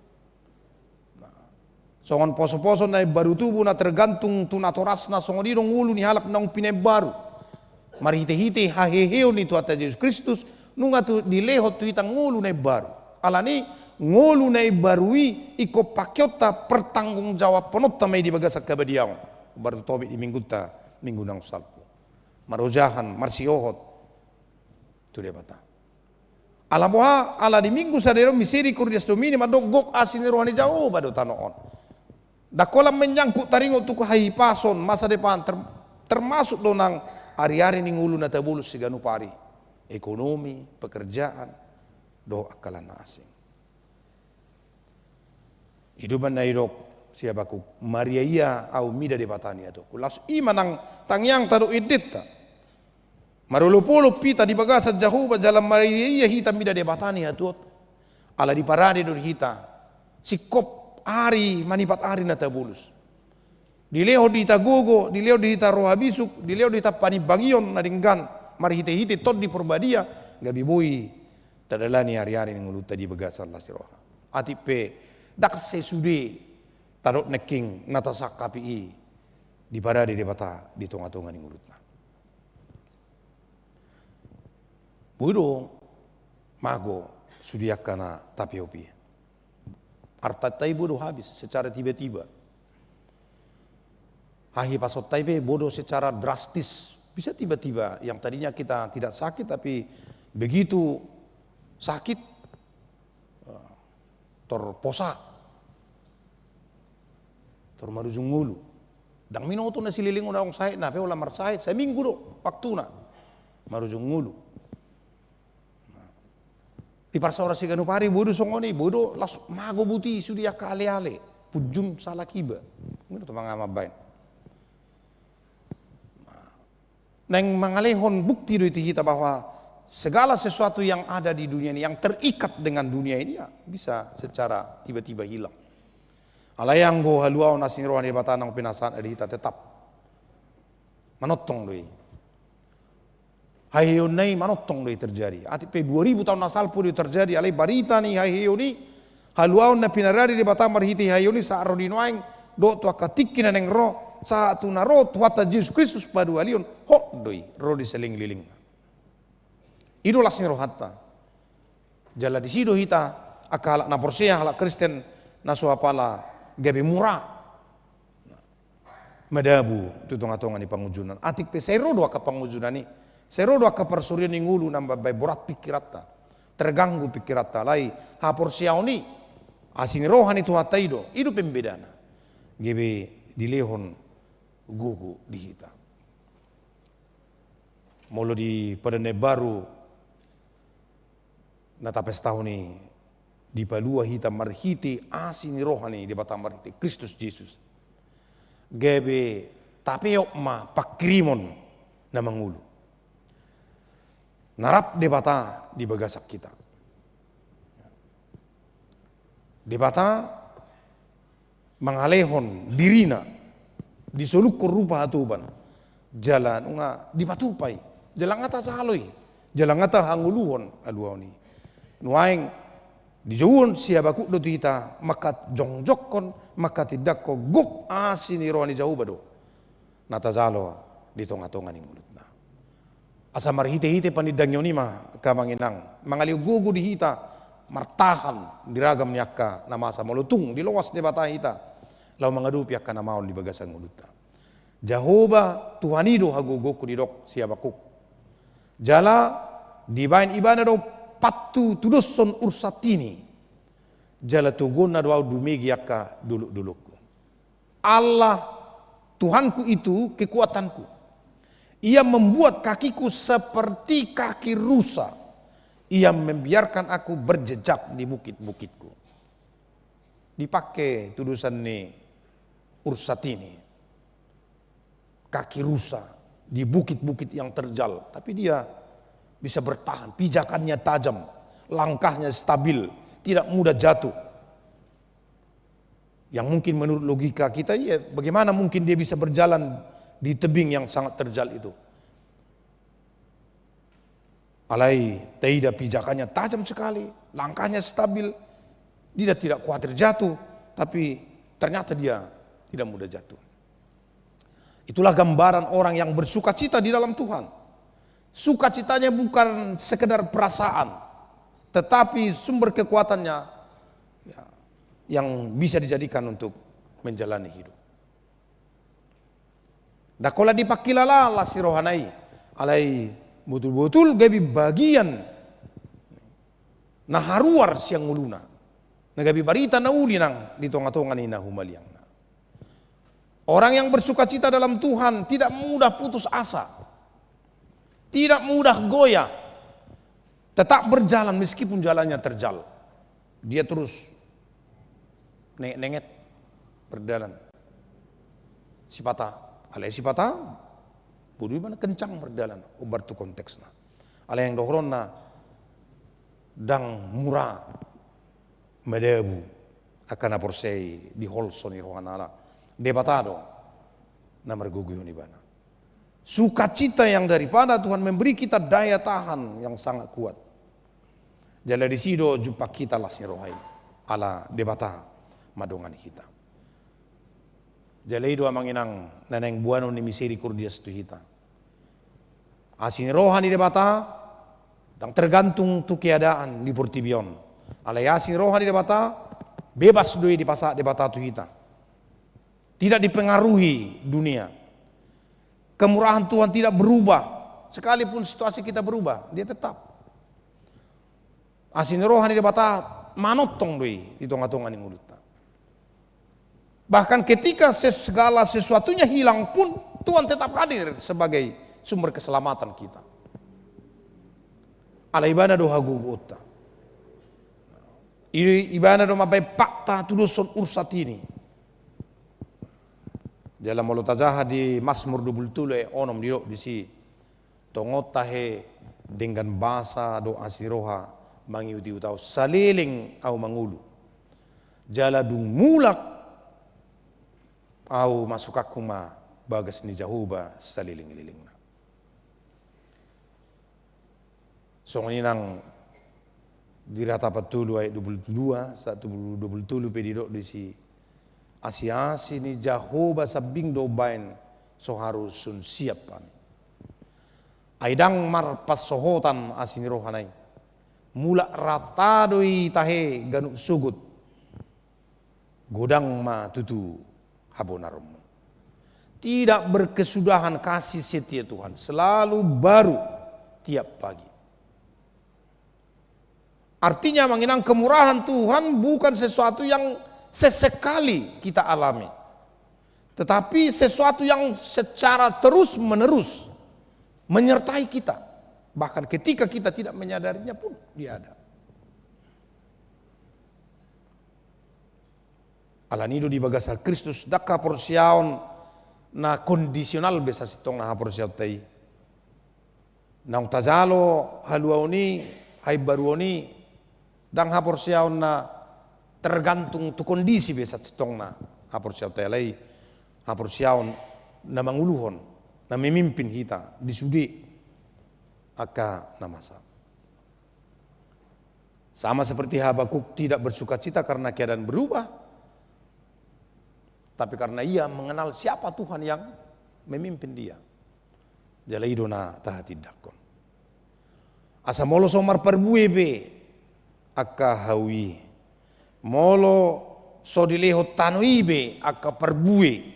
Songon poso-poso na baru tubuh na tergantung tunatoras na songon dong ulu ni halap nang pinay baru. Mari hite-hite haheheo ni tuata Yesus Kristus nunga tu dilehot tu hitang ngulu na baru. Alani ngulu na barui iko pakyota pertanggung jawab penota may di bagasak kabadiyaw. Baru tobi di minggu nang salpo. Marojahan marsiohot tu dia bata. Alamoha ala di minggu sadero misericordias domini madogok asin rohani jauh bado tanoon. Dakolam menyangkut taringo tu hai pason masa depan termasuk donang hari-hari ning ulu na tabulus siganu pari ekonomi pekerjaan do akalan asing hidupan na irok si Habakuk Maria iya au mida de batani ato kulas imanang tangyang tado idita marulupulu pita di bagasa jahuba jalan Maria iya hita mida de batani ato ala di parade do hita sikop hari manipat hari na tabulus. Dileo di tagogo, dileo di ta rohabisuk, dileo di ta panibangion na dinggan, marihite-hite tot di perbadia, gabi bui tadalani hari-hari nguluta di bagasan lasiroha. Atipe dak sesude tarot neking natasak KPI di parade di bata di tonga-tonga ngulutna. Budo mago sudiakana tapiopi. Artatai bodoh habis secara tiba-tiba. Hahi pasotai be bodoh secara drastis. Bisa tiba-tiba yang tadinya kita tidak sakit tapi begitu sakit terposa termarujung ngulu. Dang minoto na sililing unang sahit na pe wala marsahit sa minggu do waktu na marujung ngulu. Di parsaura siganu pari bodo songoni bodo las mago buti sudia kale-ale pujun salah kiba ngino to mga mabain neng mangalehon bukti do itu kita bahwa segala sesuatu yang ada di dunia ini, yang terikat dengan dunia ini, ya bisa secara tiba-tiba hilang. Alayang go haluau nasin rohani batanang pinasaan ada kita tetap manotong doi. Haheon nai manotong doi terjadi. Atipe 2000 tahun asal pun terjadi. Alai barita ni haheon ni haluau na pinarari di batang marhiti haheon ni sa rodinoaing do tu akatikin neng ro sa tu naro tuata Yesus Kristus padu alion hot doi ro di seling liling. Idola sin rohatta. Jala di sido hita akala na porsia hala Kristen na suapala gabi murah medabu tu tonga-tonga ni pangujunan atik pe sero doa ka pangujunan ni sero doa ka persurian ni ngulu namba bay borat pikirata terganggu pikirata lai ha porsiao ni asini rohani tu hataido idu pembedana gebe dilehon gugu di hita molo di padane baru na tapes tahun ni di palua hita marhiti asini rohani di batang marhiti Kristus Yesus gebe tapeok ma pakrimon na mangulu narap debata di bagasak kita debata mangalehon dirina di solukur rupa atuban jalan unga di patupai jalan ngata saloi jalan ngata hanguluhon aduani nuaing di jauhun siabaku do kita maka jongjokon maka tidak ko guk asini rohani jauh bado nata zalo di tonga-tonga ni mulutna asa marhite-hite panidang yoni mah kamanginang mangaliu gugu di hita martahan diragam nyaka na masa molutung di lowas de bata hita lau mangadupi akan maul di bagasan mulutna Jehovah Tuhanido hagugoku di dok siabaku jala di bain ibadah do patu tudoson ursatini jala tugona doa dumegi akka dulu-duluku Allah Tuhanku itu kekuatanku ia membuat kakiku seperti kaki rusa ia membiarkan aku berjejak di bukit-bukitku dipakai tudusan ni ursatini kaki rusa di bukit-bukit yang terjal tapi dia bisa bertahan, pijakannya tajam, langkahnya stabil, tidak mudah jatuh. Yang mungkin menurut logika kita, ya bagaimana mungkin dia bisa berjalan di tebing yang sangat terjal itu. Alai, tidak pijakannya tajam sekali, langkahnya stabil, dia tidak khawatir jatuh, tapi ternyata dia tidak mudah jatuh. Itulah gambaran orang yang bersuka cita di dalam Tuhan. Sukacitanya bukan sekedar perasaan, tetapi sumber kekuatannya ya, yang bisa dijadikan untuk menjalani hidup. Dakola dipakilala la si rohanai, alai betul-betul gabi bagian nah haruar siang uluna, nagabi barita na ulinang di tonga-tonga ni na humaliang. Orang yang bersukacita dalam Tuhan tidak mudah putus asa. Tidak mudah goyah, tetap berjalan meskipun jalannya terjal. Dia terus nenget berjalan. Sipata, alai sipata, budi mana kencang berjalan. Ubar tu konteksnya. Alai yang dohronna dang murah medebu akan aporsei di holsoni rohanala debatado na merguguh ni bana. Sukacita yang daripada Tuhan memberi kita daya tahan yang sangat kuat. Jala di sido jumpa kita lasni rohai ala debata madongan kita. Jala ido amanginang naneng buano ni misericordias tu kita. Asini rohani debata dan tergantung tu keadaan di portibion. Ala asini rohani debata bebas doi di pasak debata tu kita. Tidak dipengaruhi dunia. Kemurahan Tuhan tidak berubah. Sekalipun situasi kita berubah, dia tetap. Asini rohani dia bata manotong doi di tonga-tonga ni mulutna. Bahkan ketika segala sesuatunya hilang pun Tuhan tetap hadir sebagai sumber keselamatan kita. Ala ibana do haguguta. Ibana do mabai pakta tuduson ursatini. Dalam mulut ajaha di Mazmur 27 onom di si tongotahe dengan bahasa doa siroha mangiuti utau saliling au mangulu jala dung mulak au masuk akuma bagas ni jahuba saliling-lilingna. So nang dirata patulu ayat 22 127 pedidok di si asi-asi ni jahuba sabing do bain so harus sun siapan. Aidang mar pasohotan asin rohanai mula ratadoi tahe ganuk sugut godang ma tutu habonarum. Tidak berkesudahan kasih setia Tuhan, selalu baru tiap pagi. Artinya mengenang kemurahan Tuhan bukan sesuatu yang sesekali kita alami, tetapi sesuatu yang secara terus menerus menyertai kita, bahkan ketika kita tidak menyadarinya pun dia ada. Alanido di bagasal Kristus daka porsiaon na kondisional besa sitong na porsiaon tai. Nang tazalo haluaoni hai baruoni dang ha porsiaon na tergantung tu kondisi besa sitong na ha porsiaon tai lai ha porsiaon na manguluhon na memimpin kita di sudi aka namasa. Sama seperti Habakuk tidak bersuka cita karena keadaan berubah, tapi karena ia mengenal siapa Tuhan yang memimpin dia. Jalaidona tahatidakon. Asa molo somar perbuebe aka hawi. Molo so dileho tanuibe aka perbue.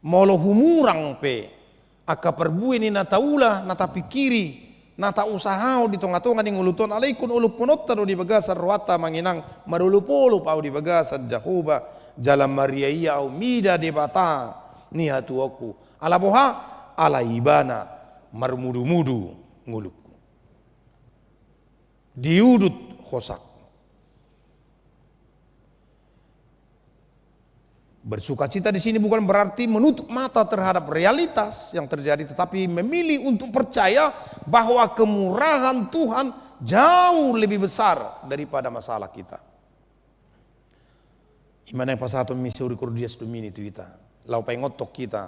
Molo humurang pe aka perbue ni nataula nata pikiri nata usahao di tonga-tonga ni nguluton alaikun ulupunotta do di bagasar roata manginang marulupolo pau di bagasar Jahoba jalan mariaya au mida debata ni hatuoku ala boha ala ibana marmudu-mudu ngulupku diudut khosak. Bersukacita di sini bukan berarti menutup mata terhadap realitas yang terjadi, tetapi memilih untuk percaya bahwa kemurahan Tuhan jauh lebih besar daripada masalah kita. Imana pasato misuri kurdias domini tu kita, lau pengotok kita,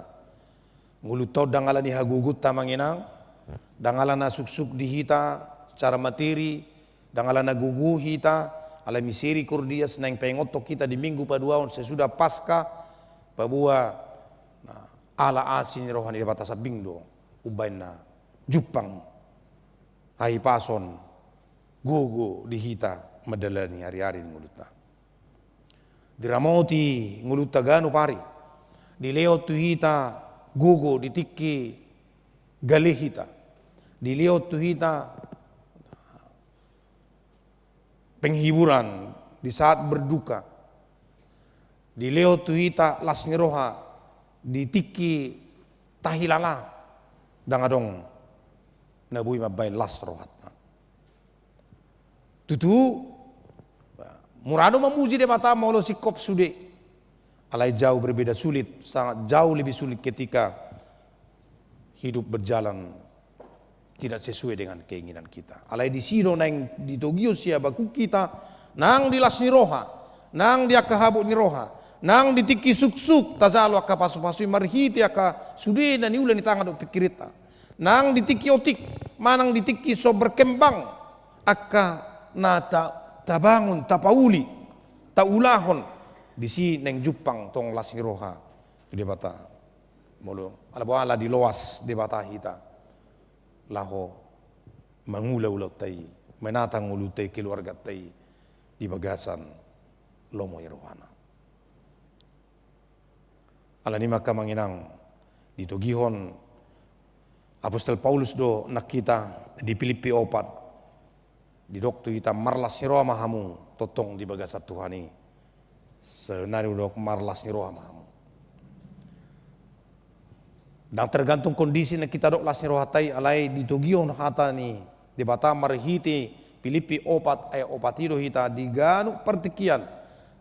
nguluto dangala ni hagugut tamanginang, dangala na suksuk di hita secara materi, dangala na gugu hita. Ala miseri kurdias nang pengotok kita di minggu paduaon sesudah pasca pabua ala asin rohani di batas bingdo ubain na jupang hai pason gogo di hita medalani hari-hari nguluta diramoti nguluta ganu pari di leo tu hita gogo di tiki galih hita di leo tu hita penghiburan di saat berduka di leo tuhita lasniroha di tiki tahilala dangadong nabui mabai lasrohat tutu murado memuji de mata maulo sikop sude alai jauh berbeda sulit, sangat jauh lebih sulit ketika hidup berjalan tidak sesuai dengan keinginan kita. Alai di sino nang di Tokyo sia baku kita nang di lasni roha, nang dia kahabut ni roha, nang di tiki suksuk tazalo aka pasu-pasu marhiti aka sude dan ulah ni tangan do pikirita. Nang di tiki otik, manang di tiki so berkembang aka nata tabangun tapauli taulahon di si neng Jepang tong lasni roha di bata molo ala boala di loas di bata hita laho mangulau-ulau tai menatang ulu tai keluarga tai di bagasan lomo rohana ala ni maka manginang di togihon Apostol Paulus do nakita di Filipi 4 di doktu kita marlas roha mahamu totong di bagasat Tuhani senari dok marlas roha mahamu. Dan tergantung kondisi na kita dok lasni rohatai alai di togion hata ni di bata marhiti Filipi 4 ayat 4 itu hita diganu pertikian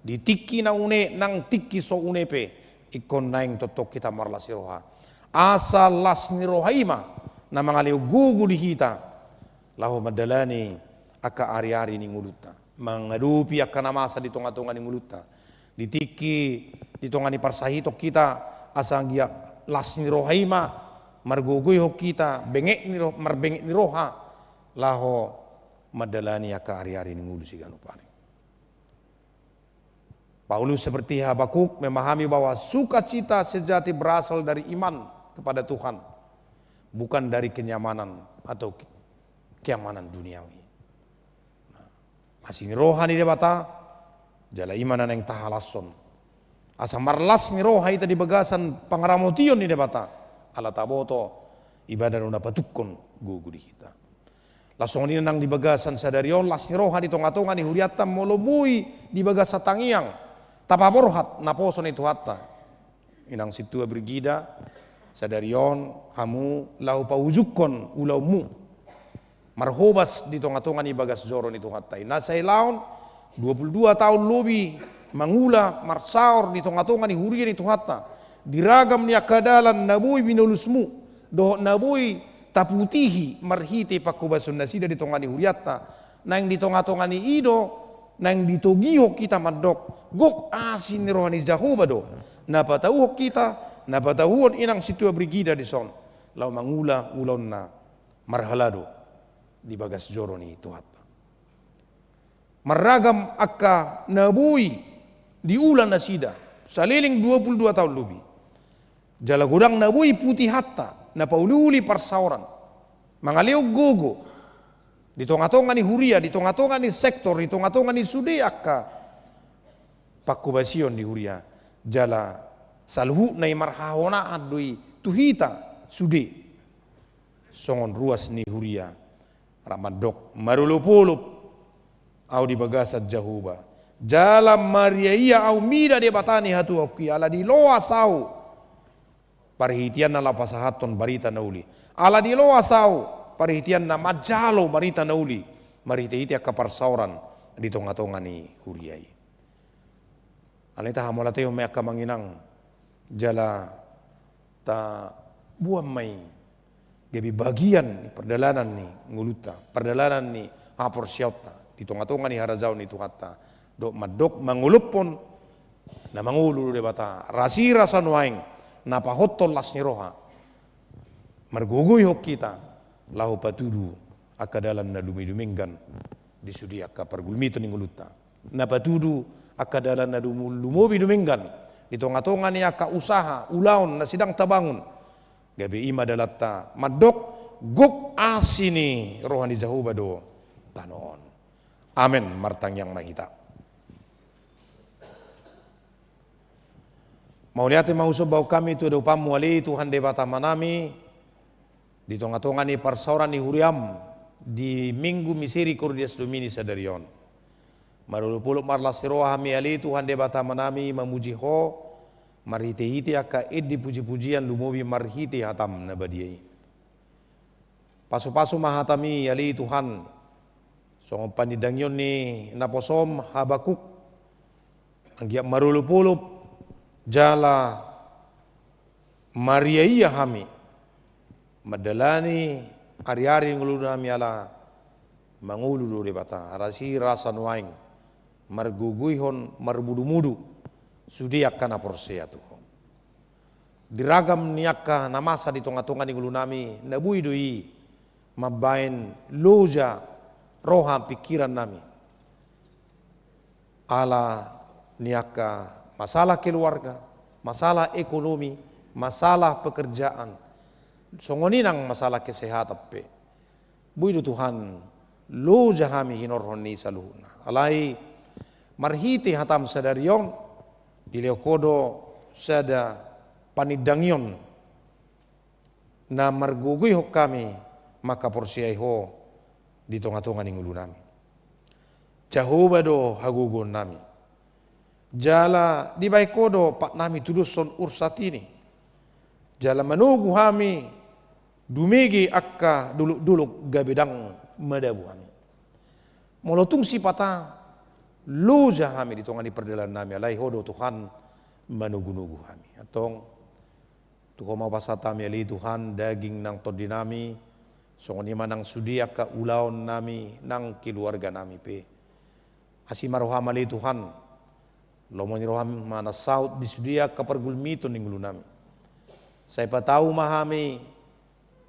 di tiki na une nang tiki so une pe ikon naing totok kita marlas roha asal lasni rohaima na mangaliu gugu di hita lahu madalani aka ari-ari ni nguluta mengadupi aka namasa di tonga-tonga ni nguluta ditiki di tonga ni parsahitok kita asanggia las ni rohaima margugui hok kita bengek ni marbengek ni roha laho madalani aka ari-ari ni ngulu sigano pare. Paulus seperti Habakuk memahami bahwa sukacita sejati berasal dari iman kepada Tuhan, bukan dari kenyamanan atau keamanan duniawi. Masih rohani dia bata, jala imanan yang tahalason. Asa marlas ni roha ita di bagasan pangaramotion ni dia bata, ala taboto ibadah nuna patukon gugu di kita. Langsung ni nang di bagasan sadarion las ni roha di tonga-tonga ni huriatam molobui di bagasa tangiang. Tapaborhat naposo ni tuhatta inang situa brigida sadarion hamu lau paujukon ulaumu marhobas di tonga-tonga ni bagas zoro ni tuhatta nasai laun 22 tahun lebih mangula marsaor di tonga-tonga ni huria ni tuhatta diragam ni akadalan nabui minulusmu doh nabui taputihi marhite pakubasun nasida di tonga ni huriatta nang di tonga-tonga ni ido nang ditogiho kita madok gok asin ni rohani Jehovah do napatahu kita napatahuon inang situa brigida di son lau mangula ulon na marhalado di bagas joro ni Tuhan maragam akka nabui di ulan nasida saliling 22 tahun lebih jala gudang nabui putih hatta napaululi parsauran mangaliog gogo di tonga-tonga ni huria di tonga-tonga ni sektor di tonga-tonga ni sudi akka pakubasion di huria jala salhu na marhahona adui tuhita sude songon ruas ni huria ramadok marulupulup au di bagasat jahuba jala mariaia au mida de batani hatu oki ala di loa sau parhitian na lapasahaton barita nauli ala di loa sau parhitian na majalo barita nauli marite ka parsauran di tonga-tonga ni huriai. Alita hamolateo me akka manginang jala ta buam mai gabi bagian perjalanan ni nguluta perjalanan ni apor siota di tonga-tonga ni harazau ni tuhata dok madok mangulupon na mangulu de bata rasira sanuaing na pahotol las ni roha margugui hok kita lahu patudu akadalan na dumiduminggan di sudi akka pergulmito ni nguluta na patudu akadalan na lumubi duminggan di tonga-tonga ni aka usaha ulaon na sidang tabangun gabi ima dalatta madok gok asini rohani Jehovah do tanon amen martang yang mahita mau lihat mau sobau kami tu do pamuali Tuhan debata manami di tonga-tonga ni parsauran ni huriam di minggu Misericordias Domini sadarion marulupuluk marlas roha mi ali Tuhan debata manami memuji ho marhite-hite aka di puji-pujian lumobi marhite hatam nabadiai pasu-pasu mahatami ali Tuhan songom pandidangyon ni naposom Habakuk anggiap marulupulup jala mariaia hami madalani ari-ari ngulu nami ala mangulu debata rasi rasa nuaing marguguihon marbudu-mudu sudi akan aporsea tuh diragam niaka namasa di tonga-tonga ni gulu nami nabui doi mabain loja roha pikiran nami ala niaka masalah keluarga masalah ekonomi masalah pekerjaan songoninang masalah kesehatan pe buidu Tuhan loja hami hinorhoni saluhuna alai marhiti hatam sadarion dileokodo sada panidangyon na margugui hok kami maka porsiai ho di tonga-tonga ni ngulu nami Jehovah do hagugon nami jala di baikodo pak nami tudus son ursatini jala manugu hami dumegi akka duluk-duluk gabedang madabu hami molotung sipata luja kami di tonga di perjalanan nami alai hodo Tuhan manugu-nugu kami atong tuho mau pasata mi ali Tuhan daging nang todinami Songoni manang sudia ka ulaon nami nang keluarga nami pe. Asima roham ali Tuhan. Lomoni roham mana saut di sudia ka pergulmito ninggulu nami. Saya patau mahami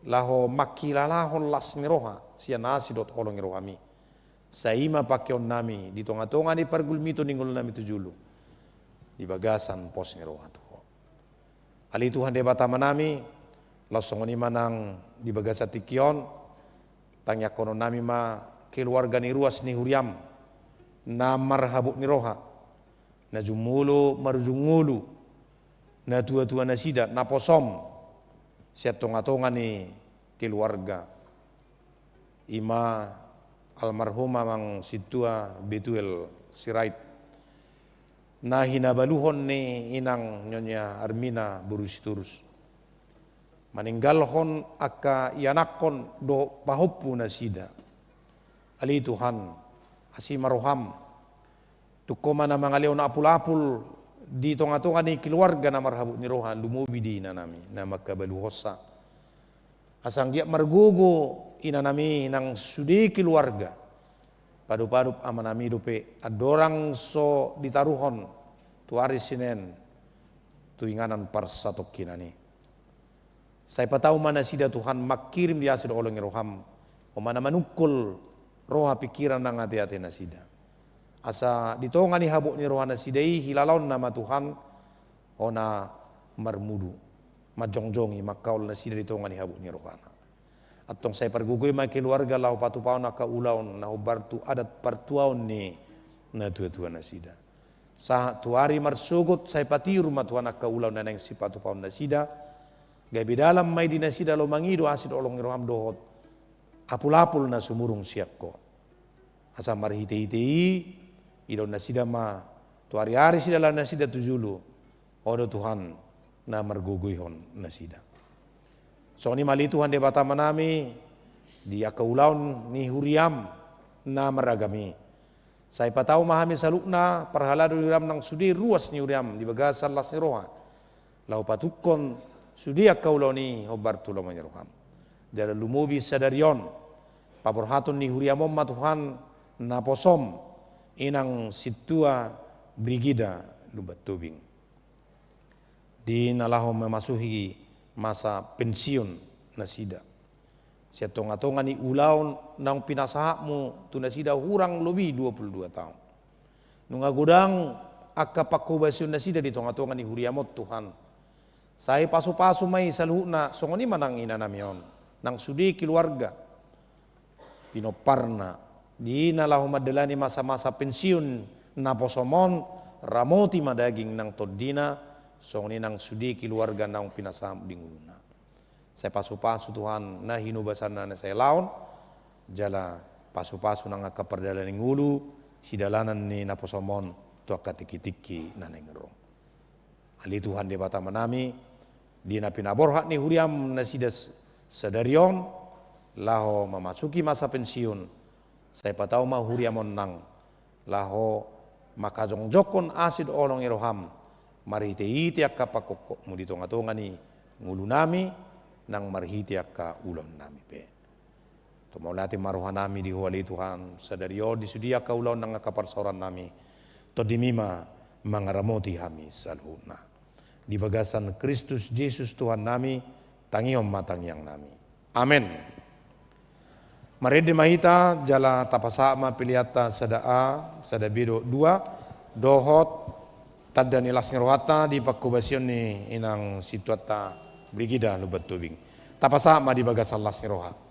laho makilalahon las ni roha sia nasi dot olong ni rohami. Saya ima pakeon nami di tonga-tonga ni pergulmito ninggulu nami tujulu. Di bagasan pos ni roha tuho. Ali Tuhan de batama nami lasongoni manang di bagasa tikion tanya kono nami ma keluarga ni ruas ni huriam na marhabuk ni roha na jumulu marjungulu na tua-tua na sida na posom siat tonga-tonga ni keluarga ima almarhumah mang situa Betuel Sirait na hinabaluhon ni inang Nyonya Armina Burusturus maninggalhon aka ianakon do pahupu na sida ali Tuhan asima roham tukoma na mga leon na apul-apul di tonga-tonga ni keluarga na marhabuk ni roha lumubidi na nami na magkabaluhosa asang dia margugo ina nami nang sudi keluarga padup-padup ama nami dupe adorang so ditaruhon tu hari Senin tu inganan parsatok kinani. Saya patau mana sida Tuhan makirim dia sudah olong roham o mana manukul roha pikiran nang hati-hati na sida. Asa ditongani habuk ni roha na sidai hilalaon nama Tuhan ona marmudu majongjongi makaul na sida ditongani habuk ni rohana. Atong saya pergugoy may keluarga lau patupaw na kaulaon na hubartu adat partuaon ni na tua-tua na sida. Sa tuari marsugot saya pati rumah Tuhan na kaulaon na nang si patupaw na sida. Gabi dalam may dinasida lo mangido asid olong roham dohot. Apul-apul na sumurung siak ko. Asa marhite-hitei ilo na sida ma tuari-ari sida la na sida tujulu. Odo Tuhan na margugoyhon na sida. So ni mali Tuhan de batama nami dia kaulaon ni huriam na maragami. Saya patau mahami salukna parhalado huriam nang sudi ruas ni huriam di bagasan las ni roha. Lau patukon sudi kaulaon ni hobar tulo manyeroham. Dala lumubi sadarion paborhatun ni huriamom ma Tuhan na posom inang situa brigida lubat tubing. Di nalahom memasuhi masa pensiun na sida. Siya tonga-tonga ni ulaon nang pinasahakmu tu na sida hurang lebih 22 tahun. Nunga gudang akapakubasyon na sida di tonga-tonga ni huriamot Tuhan. Saya pasu-pasu may saluhna songoni manang ina namion nang sudi keluarga. Pinoparna di nalahu madalani masa-masa pensiun na posomon ramoti madaging nang todina songni nang sudi keluarga nang pinasam dinguluna. Saya pasu-pasu Tuhan na hinubasan na saya laon jala pasu-pasu nang akaperdalan ngulu sidalanan ni naposomon to akatiki-tiki na nengrong. Ali Tuhan de bata manami di na pinaborhat ni huriam na sidas sadarion laho memasuki masa pensiun. Saya patau ma huriamon nang laho makajongjokon asid olong iroham marhiti-hiti akka pakokok mo dito nga ni ngulu nami nang marhiti akka ulon nami pe. Tumaulati maruhan nami di huwali Tuhan sadario di sudia ka ulon nang kaparsoran nami to dimima mangaramoti hami salhuna. Di bagasan Kristus Yesus Tuhan nami tangiom matangyang nami. Amen. Marede mahita jala tapasama piliata sadaa sadabido 2 dohot tadda ni las ngerohata di pakubasyon ni inang situata brigida lubat tubing. Tapasama di bagasan las ngerohat.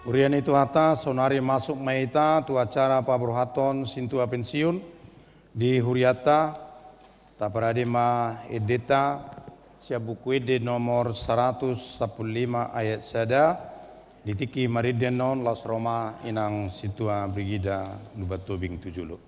Urian itu hata sonari masuk maita tu acara pabrohaton sintua pensiun di Huriata taparadema edeta sia buku ede nomor 115 ayat sada ditiki maridenon las Roma inang situa brigida lubat tobing tujulu.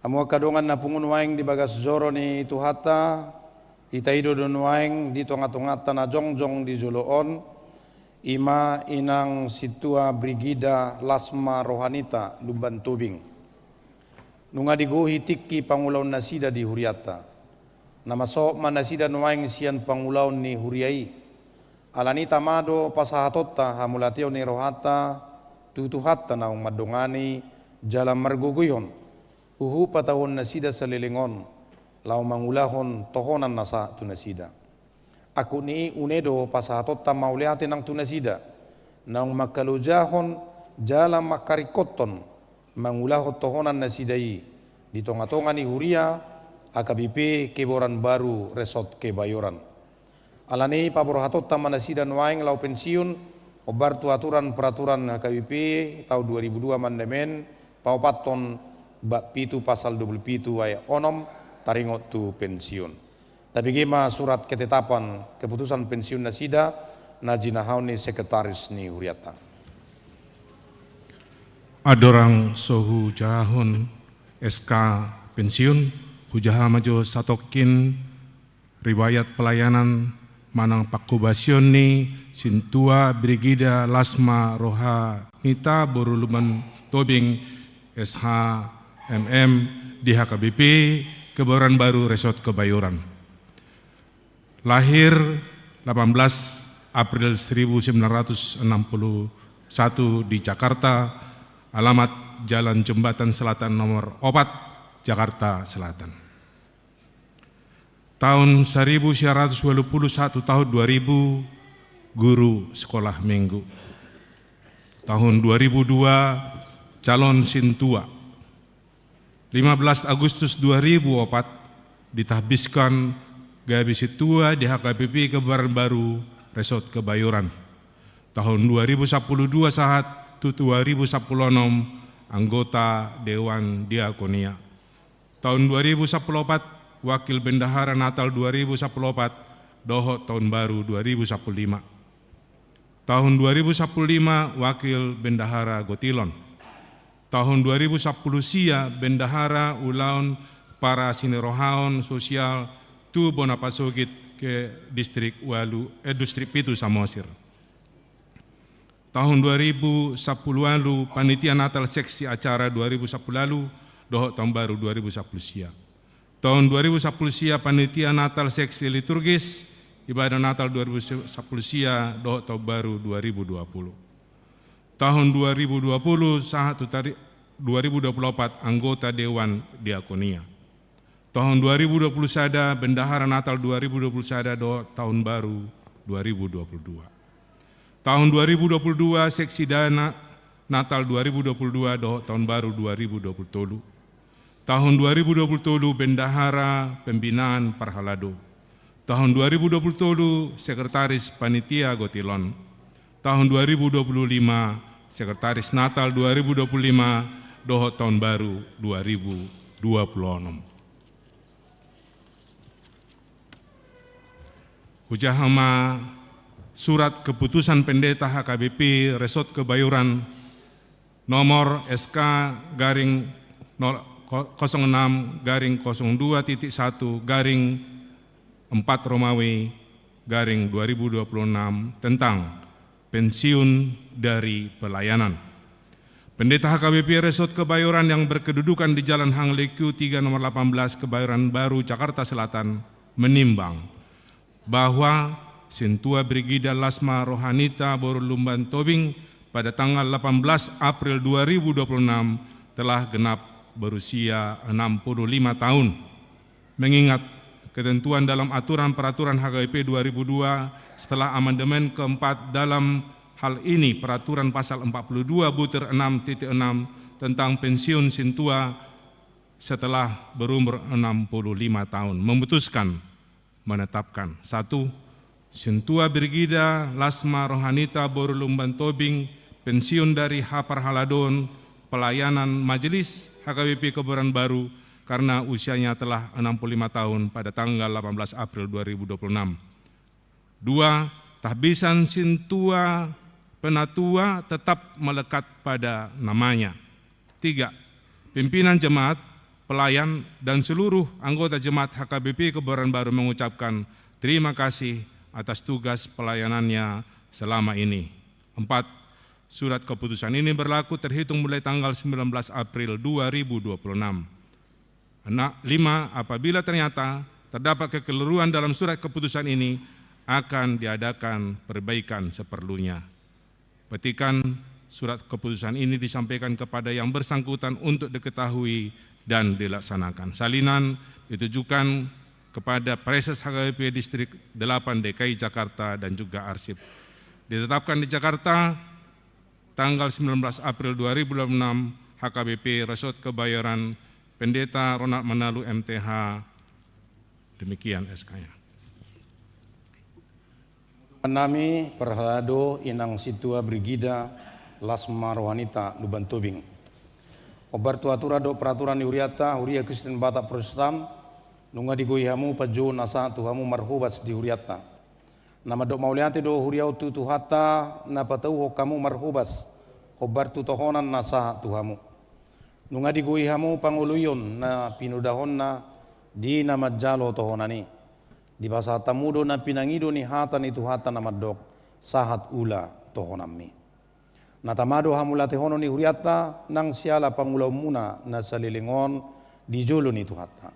Amua kadongan na pungun waing di bagas zoro ni tuhata itaido don waing di tonga-tongata na jongjong di Zoloon ima inang situa brigida Lasma Rohanita Lumban Tobing nunga digohi tiki pangulaun nasida di Huriata nama sok manasida waing sian pangulaun ni Huriai alanita mado pasahatota hamulatio ni rohata tutuhata na madongani jalan marguguyon uhu patahon nasida sa lilingon lau mangulahon tohonan nasa tunasida aku ni unedo pasahatot tamauliatin ng tunasida nang makalujahon jalan makarikoton mangulahon tohonan nasidai di tonga-tonga ni Huria AKBP Keboran Baru Resort Kebayoran alani paborohatot tamanasida nuaing lau pensiun obar tu aturan peraturan AKBP tahun 2002 mandemen paupaton bab pitu pasal 27 ayat 6 taringot tu pensiun. Tapi gima surat ketetapan keputusan pensiun nasida najinahaun ni sekretaris ni Huriata. Adorang sohu jahun SK pensiun hujaha majo satokin riwayat pelayanan manang pakubasion ni sintua brigida Lasma Rohanita Boruluman Tobing SH di HKBP Kebayoran Baru Resort Kebayoran. Lahir 18 April 1961 di Jakarta, alamat Jalan Jembatan Selatan nomor 4, Jakarta Selatan. Tahun 1981 tahun 2000 guru sekolah minggu. Tahun 2002 calon sintua. 15 Agustus 2004 ditahbiskan gabi situa di HKBP Kebayoran Baru Resort Kebayoran. Tahun 2012 saat 2016 anggota Dewan Diakonia. Tahun 2014 Wakil Bendahara Natal 2014 Doho Tahun Baru 2015. Tahun 2015 Wakil Bendahara Gotilon. Tahun 2010 sia bendahara ulaun para sinerohaon sosial tu Bonapasogit ke distrik distrik Pitu Samosir. Tahun 2010 lalu panitia Natal seksi acara 2010 lalu Doho Tahun Baru 2010 sia. Tahun 2010 sia panitia Natal seksi liturgis ibadah Natal 2010 sia Doho Tahun Baru 2020. Tahun 2020 saat 2024 anggota Dewan Diakonia. Tahun 2020 sada bendahara Natal 2020 sada Tahun Baru 2022. Tahun 2022 seksi dana Natal 2022 Tahun Baru 2020. Tahun 2020 bendahara pembinaan Parhalado. Tahun 2020 sekretaris panitia Gotilon. Tahun 2025 sekretaris Natal 2025 Doho Tahun Baru 2026. Hujahama surat keputusan pendeta HKBP Resort Kebayoran nomor SK garing 06 garing 02.1 garing 4 Romawi garing 2026 tentang pensiun dari pelayanan. Pendeta HKBP Resort Kebayoran yang berkedudukan di Jalan Hang Lekyu 3 nomor 18 Kebayoran Baru, Jakarta Selatan menimbang bahwa Sintua Brigida Lasma Rohanita Borulumban Tobing pada tanggal 18 April 2026 telah genap berusia 65 tahun. Mengingat ketentuan dalam aturan peraturan HKBP 2002 setelah amandemen keempat dalam hal ini peraturan pasal 42/6.6 tentang pensiun Sintua setelah berumur 65 tahun memutuskan menetapkan 1. Sintua Brigida Lasma Rohanita Borulumban Tobing pensiun dari Hapar Haladon pelayanan Majelis HKBP Kebayoran Baru karena usianya telah 65 tahun pada tanggal 18 April 2026. 2. Tahbisan Sintua Penatua tetap melekat pada namanya. 3. Pimpinan jemaat, pelayan, dan seluruh anggota jemaat HKBP Kebayoran Baru mengucapkan terima kasih atas tugas pelayanannya selama ini. 4. Surat keputusan ini berlaku terhitung mulai tanggal 19 April 2026. 5. Apabila ternyata terdapat kekeliruan dalam surat keputusan ini, akan diadakan perbaikan seperlunya. Petikan surat keputusan ini disampaikan kepada yang bersangkutan untuk diketahui dan dilaksanakan. Salinan ditujukan kepada Preses HKBP Distrik 8 DKI Jakarta dan juga arsip. Ditetapkan di Jakarta tanggal 19 April 2026, HKBP Resort Kebayoran, Pendeta Ronald Manalu MTH. Demikian SK-nya. Nami Perhalado Inang Sintua Brigida Lasma Rohanita Luban Tobing. Obar tuatura do peraturan Huriata Huria Kristen Batak Protestan nunga digoihamu pajo nasa tuhamu marhubats di Huriata. Nama do mauliate do Huria utu tuhata na patau kamu marhubats obar tu tohonan nasa tuhamu. Nunga digoihamu panguluyon na pinudahon na di nama jalo tohonani. Di bahasa tamudo na pinangido ni hatan itu hatan namadok sahat ula tohonami. Natamado hamulate hono ni Huriata nang siala pangulau muna na salilingon di jolo ni tuhata.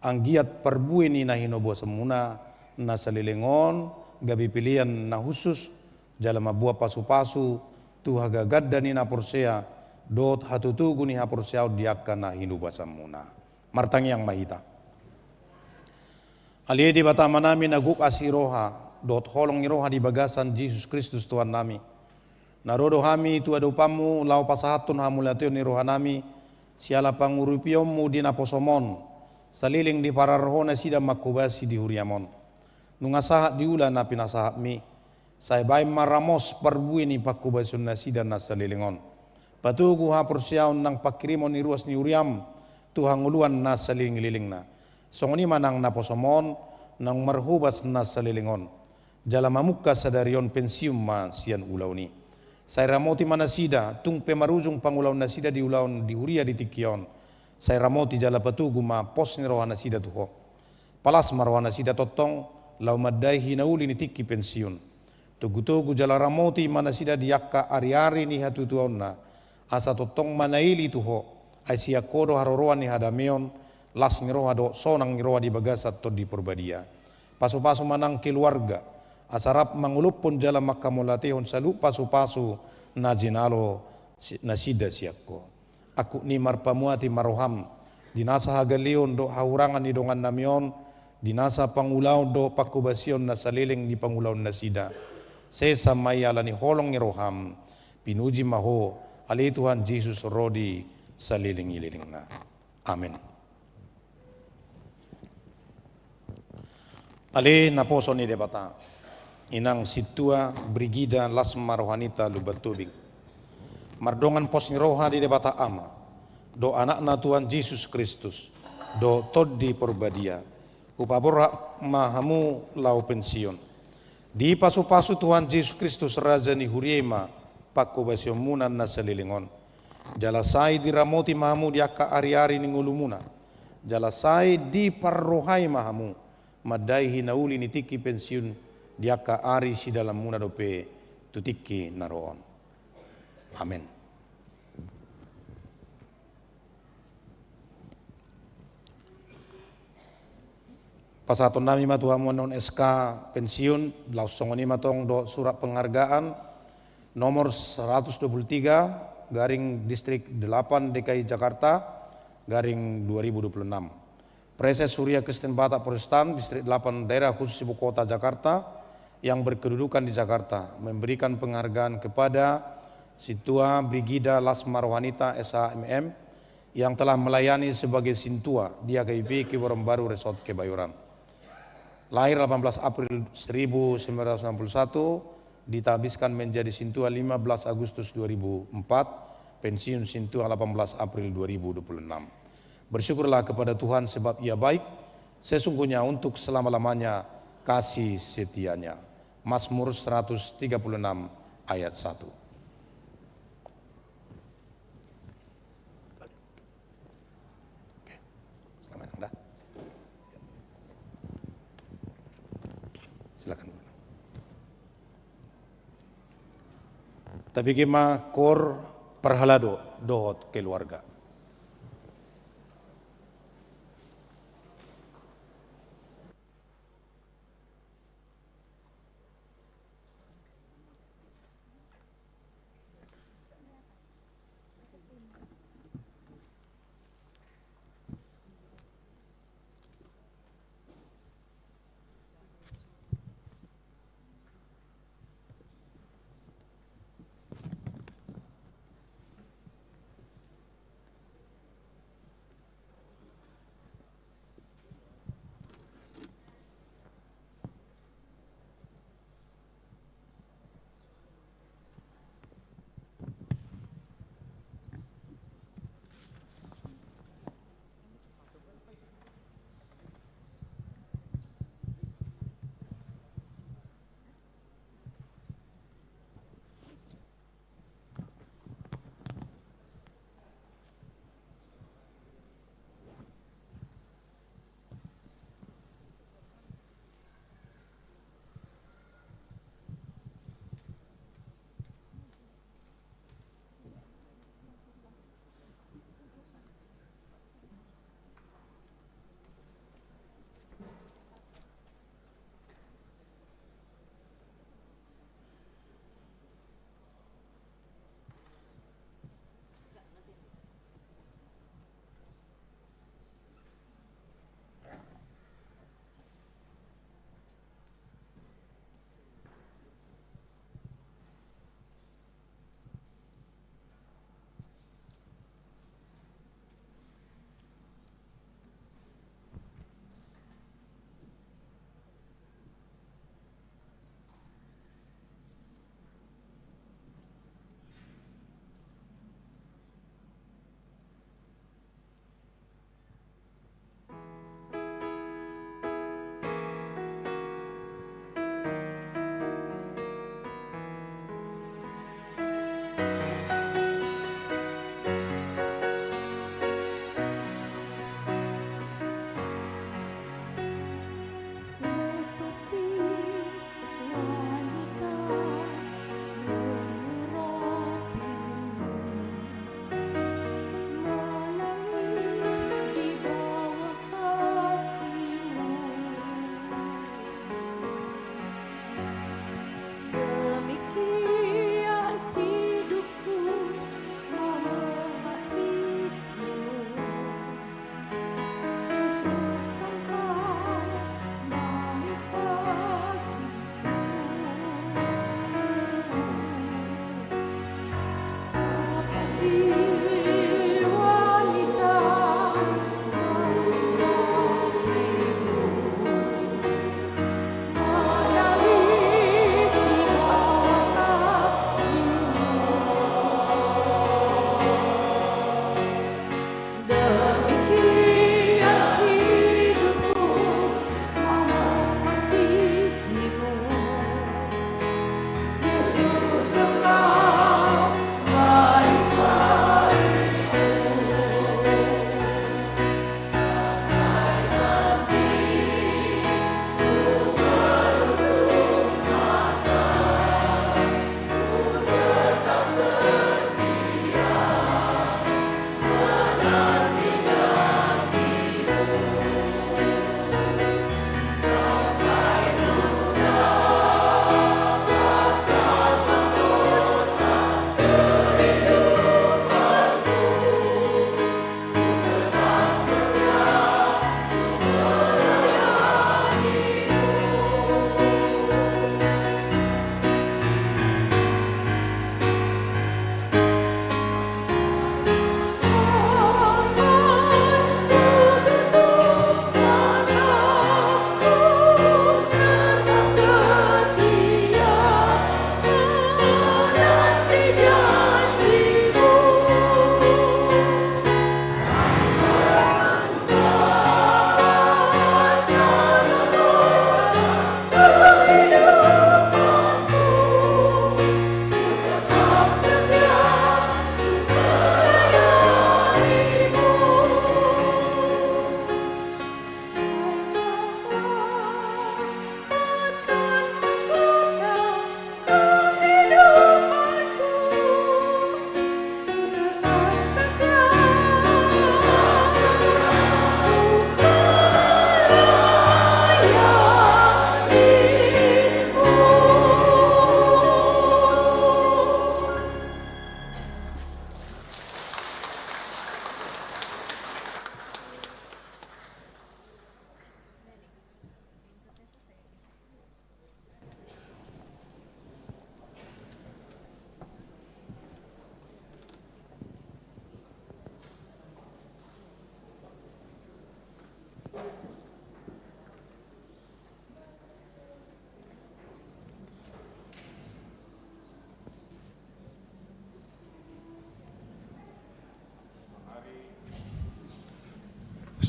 Ang giat perbui ni na hinobo semuna na salilingon gabi pilihan na khusus jalan mabuah pasu-pasu tuhaga gadda ni na porsea dot hatutugu ni ha porsea diakka na hinuba semuna. Martang yang mahita. Ali di batama nami naguk asiroha dot holong iroha di bagasan Yesus Kristus Tuhan nami. Narodo hami tu adupamu lau pasahatun hamulateo ni roha nami siala pangurupiomu di naposomon saliling di pararhona sida makubasi di huriamon. Nunga sahat diula na pinasahat mi say bay maramos parbui ni pakubasun na sida na salilingon. Patugu ha porsiaon nang pakirimon ni ruas ni huriam tuhanguluan na saliling-liling na. Songoni manang naposomon nang marhubas na salilingon. Jala mamuka sadarion pensium ma sian ulaw ni. Say ramoti manasida tung pemarujung pangulaw nasida di ulaw di huria di tikion. Say ramoti jala patugu ma pos ni roha nasida tuho. Palas marroha nasida totong lau madai hinauli ni tiki pensiun. Tugu-tugu jala ramoti manasida diakka ari-ari ni hatutuon na. Asa totong manaili tuho. Ay siya kodo haroroan ni hadameon. Las ngiroha do sonang ngiroha di bagasat to di Purbadia. Pasu-pasu manang keluarga. Asarap mangulupon jala makamulatehon salu pasu-pasu na jinalo nasida siakko. Aku ni marpamuati maroham. Dinasa hagalion do haurangan ni dongan namion. Dinasa pangulaw do pakubasion na saliling di pangulaw nasida. Sesa mayala ni holong ngiroham. Pinuji maho ali Tuhan Yesus rodi saliling-ililing na. Amin. Ale naposo ni debata Inang Sintua Brigida Lasma Rohanita Luban Tobing. Mardongan pos ni roha di debata ama do anak na Tuhan Yesus Kristus do todi Purbadia upabora mahamu lau pension di pasu-pasu Tuhan Yesus Kristus raja ni huriema pakubasyon muna na salilingon jalasai di ramoti mahamu diaka ari-ari ni ngulumuna jalasai di parrohai mahamu madai hinauli nitiki pensiun diaka ari si dalam muna dope tutiki naroon. Amin. Pasaton nami matuhamu non SK pensiun langsung ini matong do surat penghargaan nomor 123 garing distrik 8 DKI Jakarta garing 2026. Preses Surya Kristen Batak Protestan distrik 8 daerah khusus ibu kota Jakarta yang berkedudukan di Jakarta memberikan penghargaan kepada Situa Brigida Lasmar Wanita SHMM yang telah melayani sebagai Sintua di AKIP Kebayoran Baru Resort Kebayoran. Lahir 18 April 1961, ditabiskan menjadi Sintua 15 Agustus 2004, pensiun Sintua 18 April 2026. Bersyukurlah kepada Tuhan sebab Ia baik, sesungguhnya untuk selama-lamanya kasih setianya. Mazmur 136 ayat 1. Silakan. Tapi kema kor perhalado dohot keluarga.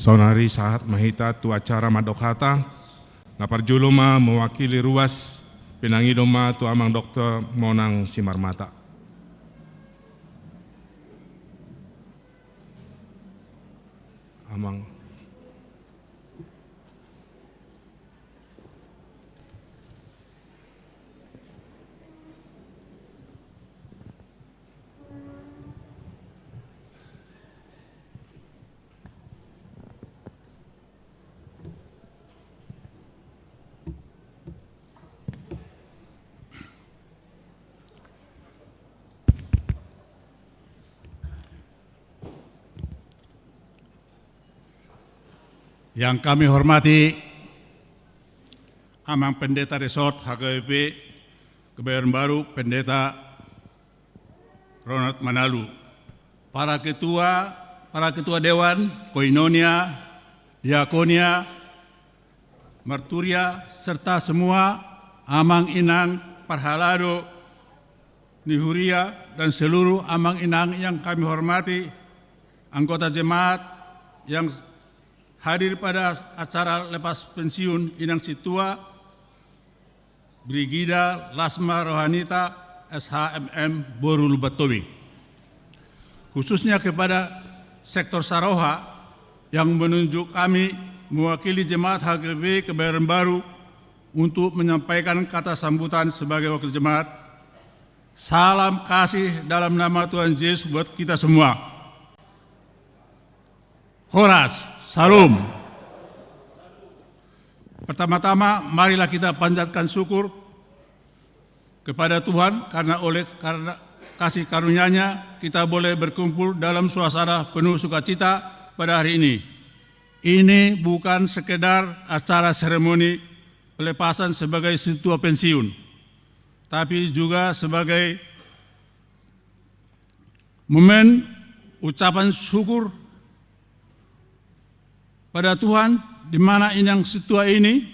Saudari Sahat Mahita tu acara Madokhata, ngaparjuluma mewakili ruas Pinangidoma tu Amang Dr. Monang Simarmata. Amang. Yang kami hormati Amang Pendeta Resort HKBP Kebayoran Baru, Pendeta Ronald Manalu, para ketua Dewan, Koinonia, Diakonia, Marturia, serta semua Amang Inang, Parhalado, Nihuria, dan seluruh Amang Inang yang kami hormati, anggota jemaat yang hadir pada acara lepas pensiun Inang Situa Brigida Lasma Rohanita SHMM Boru Lubatowi, khususnya kepada sektor Saroha yang menunjuk kami mewakili jemaat HKBP Kebayoran Baru untuk menyampaikan kata sambutan sebagai wakil jemaat. Salam kasih dalam nama Tuhan Yesus buat kita semua. Horas. Salam. Pertama-tama marilah kita panjatkan syukur kepada Tuhan karena kasih karunia-Nya kita boleh berkumpul dalam suasana penuh sukacita pada hari ini. Ini bukan sekedar acara seremoni pelepasan sebagai situa pensiun, tapi juga sebagai momen ucapan syukur pada Tuhan, di mana Inang Situa ini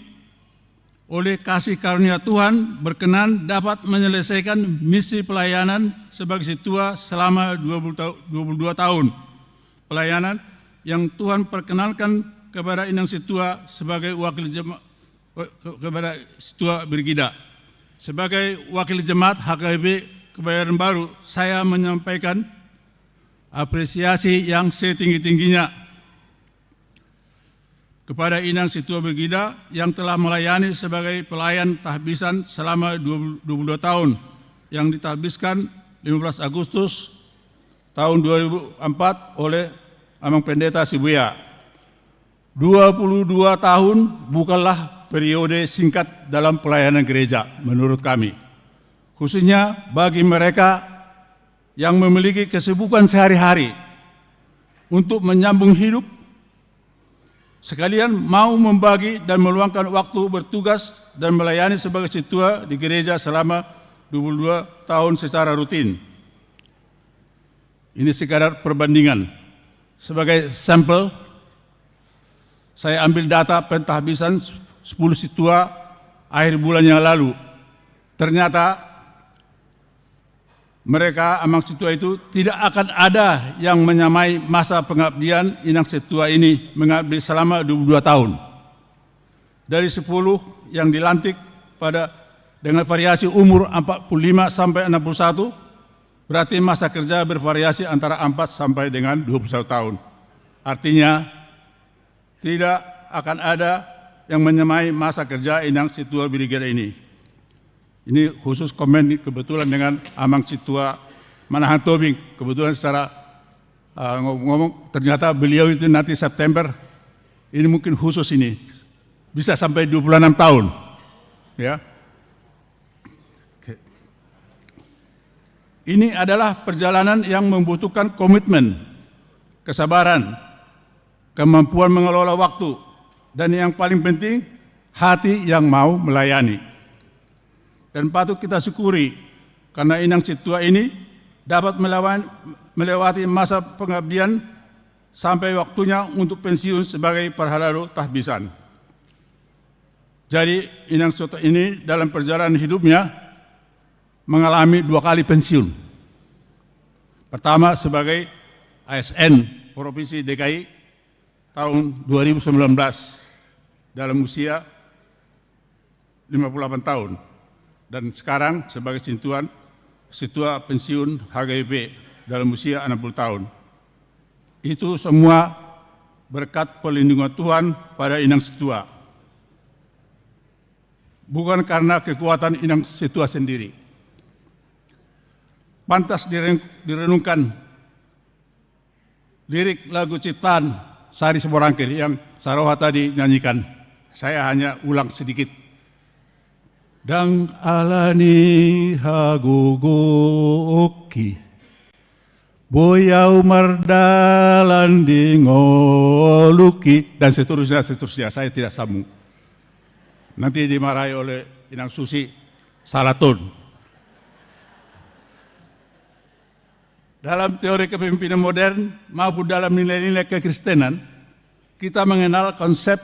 oleh kasih karunia Tuhan berkenan dapat menyelesaikan misi pelayanan sebagai Situa selama 22 tahun pelayanan yang Tuhan perkenalkan kepada Inang Situa sebagai wakil jemaat kepada Situa Brigida. Sebagai wakil jemaat HKBP Kebayoran Baru, saya menyampaikan apresiasi yang setinggi-tingginya kepada Inang Situa Brigida yang telah melayani sebagai pelayan tahbisan selama 22 tahun yang ditahbiskan 15 Agustus tahun 2004 oleh Amang Pendeta Sibuya. 22 tahun bukanlah periode singkat dalam pelayanan gereja menurut kami, khususnya bagi mereka yang memiliki kesibukan sehari-hari untuk menyambung hidup, sekalian mau membagi dan meluangkan waktu bertugas dan melayani sebagai situa di gereja selama 22 tahun secara rutin. Ini sekadar perbandingan. Sebagai sampel, saya ambil data pentahbisan 10 situa akhir bulan yang lalu. Ternyata mereka Amang Situa itu tidak akan ada yang menyamai masa pengabdian Inang Situa ini mengabdi selama 22 tahun. Dari 10 yang dilantik dengan variasi umur 45 sampai 61, berarti masa kerja bervariasi antara 4 sampai dengan 21 tahun. Artinya tidak akan ada yang menyamai masa kerja Inang Situa Brigida ini. Ini khusus komen kebetulan dengan Amang Situa Manahan Tobing. Kebetulan secara ngomong ternyata beliau itu nanti September, ini mungkin khusus ini. Bisa sampai 26 tahun. Ya. Ini adalah perjalanan yang membutuhkan komitmen, kesabaran, kemampuan mengelola waktu, dan yang paling penting, hati yang mau melayani. Dan patut kita syukuri karena Inang Situa ini dapat melewati masa pengabdian sampai waktunya untuk pensiun sebagai parhalado tahbisan. Jadi Inang Situa ini dalam perjalanan hidupnya mengalami 2 kali pensiun. Pertama sebagai ASN Provinsi DKI tahun 2019 dalam usia 58 tahun. Dan sekarang sebagai Ketua Pensiun HKBP dalam usia 60 tahun. Itu semua berkat perlindungan Tuhan pada Inang Situa. Bukan karena kekuatan Inang Situa sendiri. Pantas direnungkan lirik lagu ciptaan Sari Semorangkir yang Saroha tadi nyanyikan. Saya hanya ulang sedikit. Dang alani haguguki boyau mardalan di ngoluki dan seterusnya. Saya tidak sambung. Nanti dimarahi oleh Inang Susi salah ton. Dalam teori kepemimpinan modern maupun dalam nilai-nilai kekristenan, kita mengenal konsep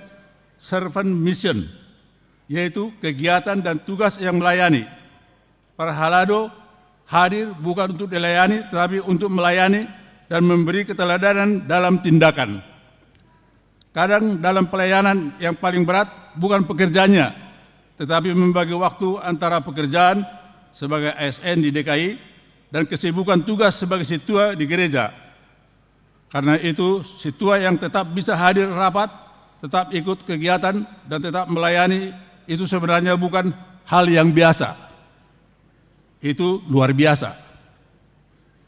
servant mission, yaitu kegiatan dan tugas yang melayani. Para halado hadir bukan untuk dilayani, tetapi untuk melayani dan memberi keteladanan dalam tindakan. Kadang dalam pelayanan yang paling berat bukan pekerjaannya, tetapi membagi waktu antara pekerjaan sebagai ASN di DKI dan kesibukan tugas sebagai situa di gereja. Karena itu, situa yang tetap bisa hadir rapat, tetap ikut kegiatan, dan tetap melayani, itu sebenarnya bukan hal yang biasa. Itu luar biasa.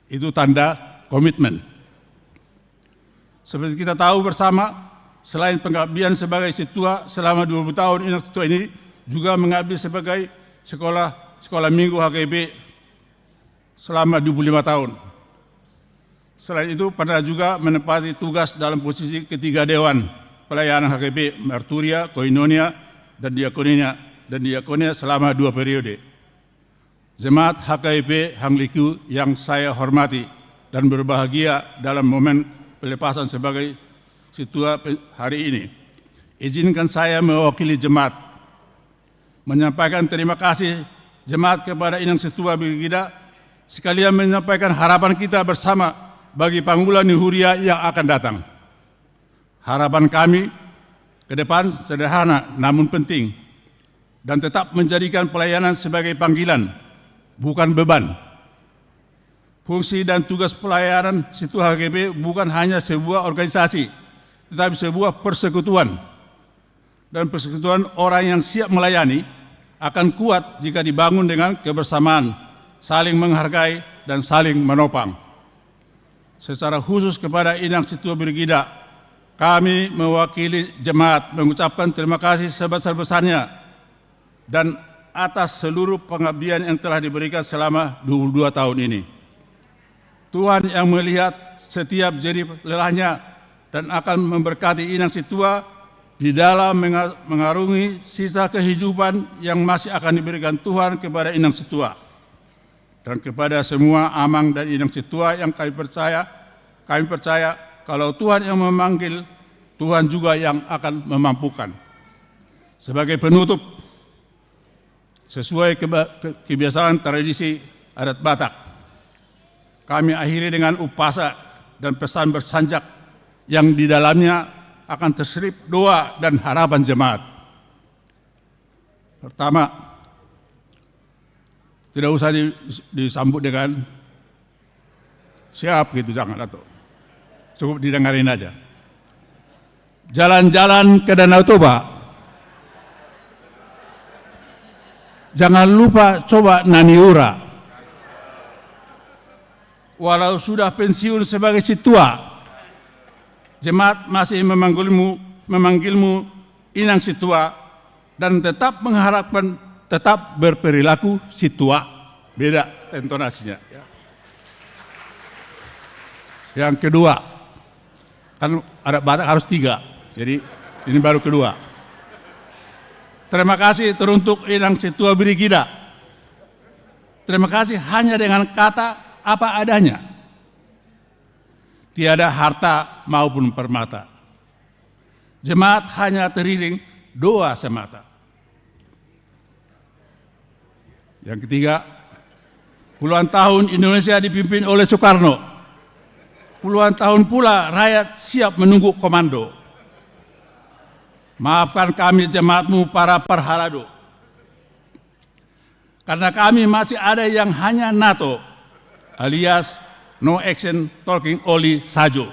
Itu tanda komitmen. Seperti kita tahu bersama, selain pengabdian sebagai situa selama 20 tahun, Inang Situa ini juga mengabdi sebagai sekolah minggu HKBP selama 25 tahun. Selain itu, pernah juga menempati tugas dalam posisi ketiga Dewan Pelayanan HKBP Marturia, Koinonia, dan Diakonia selama 2 periode. Jemaat HKBP Hangliku yang saya hormati dan berbahagia dalam momen pelepasan sebagai situa hari ini. Izinkan saya mewakili jemaat menyampaikan terima kasih jemaat kepada Inang Situa Brigida, sekalian menyampaikan harapan kita bersama bagi panggilan Nihuria yang akan datang. Harapan kami ke depan sederhana namun penting, dan tetap menjadikan pelayanan sebagai panggilan, bukan beban. Fungsi dan tugas pelayanan Situa HKBP bukan hanya sebuah organisasi, tetapi sebuah persekutuan. Dan persekutuan orang yang siap melayani akan kuat jika dibangun dengan kebersamaan, saling menghargai dan saling menopang. Secara khusus kepada Inang Situa Brigida, kami mewakili jemaat mengucapkan terima kasih sebesar-besarnya dan atas seluruh pengabdian yang telah diberikan selama 22 tahun ini. Tuhan yang melihat setiap jerih lelahnya dan akan memberkati Inang Situa di dalam mengarungi sisa kehidupan yang masih akan diberikan Tuhan kepada Inang Situa. Dan kepada semua amang dan Inang Situa yang kami percaya kalau Tuhan yang memanggil, Tuhan juga yang akan memampukan. Sebagai penutup, sesuai kebiasaan tradisi adat Batak, kami akhiri dengan upasa dan pesan bersanjak yang di dalamnya akan terselip doa dan harapan jemaat. Pertama, tidak usah disambut dengan siap gitu, jangan, atau cukup didengarin aja. Jalan-jalan ke Danau Toba, jangan lupa coba Naniura. Walau sudah pensiun sebagai situa, jemaat masih memanggilmu Inang Situa dan tetap mengharapkan tetap berperilaku situa. Beda intonasinya. Yang kedua, kan adat Batak harus 3, jadi ini baru kedua. Terima kasih teruntuk Inang Situa Brigida. Terima kasih hanya dengan kata apa adanya. Tiada harta maupun permata. Jemaat hanya teriring doa semata. Yang ketiga, puluhan tahun Indonesia dipimpin oleh Soekarno. Puluhan tahun pula rakyat siap menunggu komando. maafkan kami jemaatmu para perhalado. Karena kami masih ada yang hanya NATO, alias no action talking only sajo.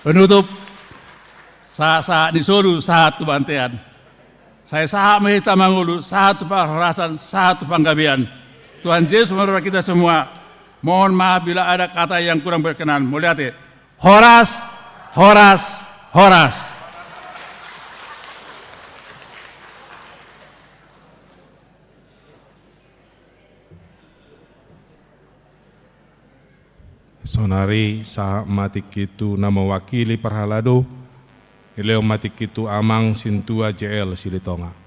Penutup, saat disuruh satu bantean. Saya sahat mehita mangulu, satu perharasan, satu panggabian. Tuhan Yesus menolong kita semua. Mohon maaf bila ada kata yang kurang berkenan. Mulyate, horas, horas, horas. Sonari saha mati kitu nama wakili Parhalado, ileo mati kitu amang sintua JL Silitonga.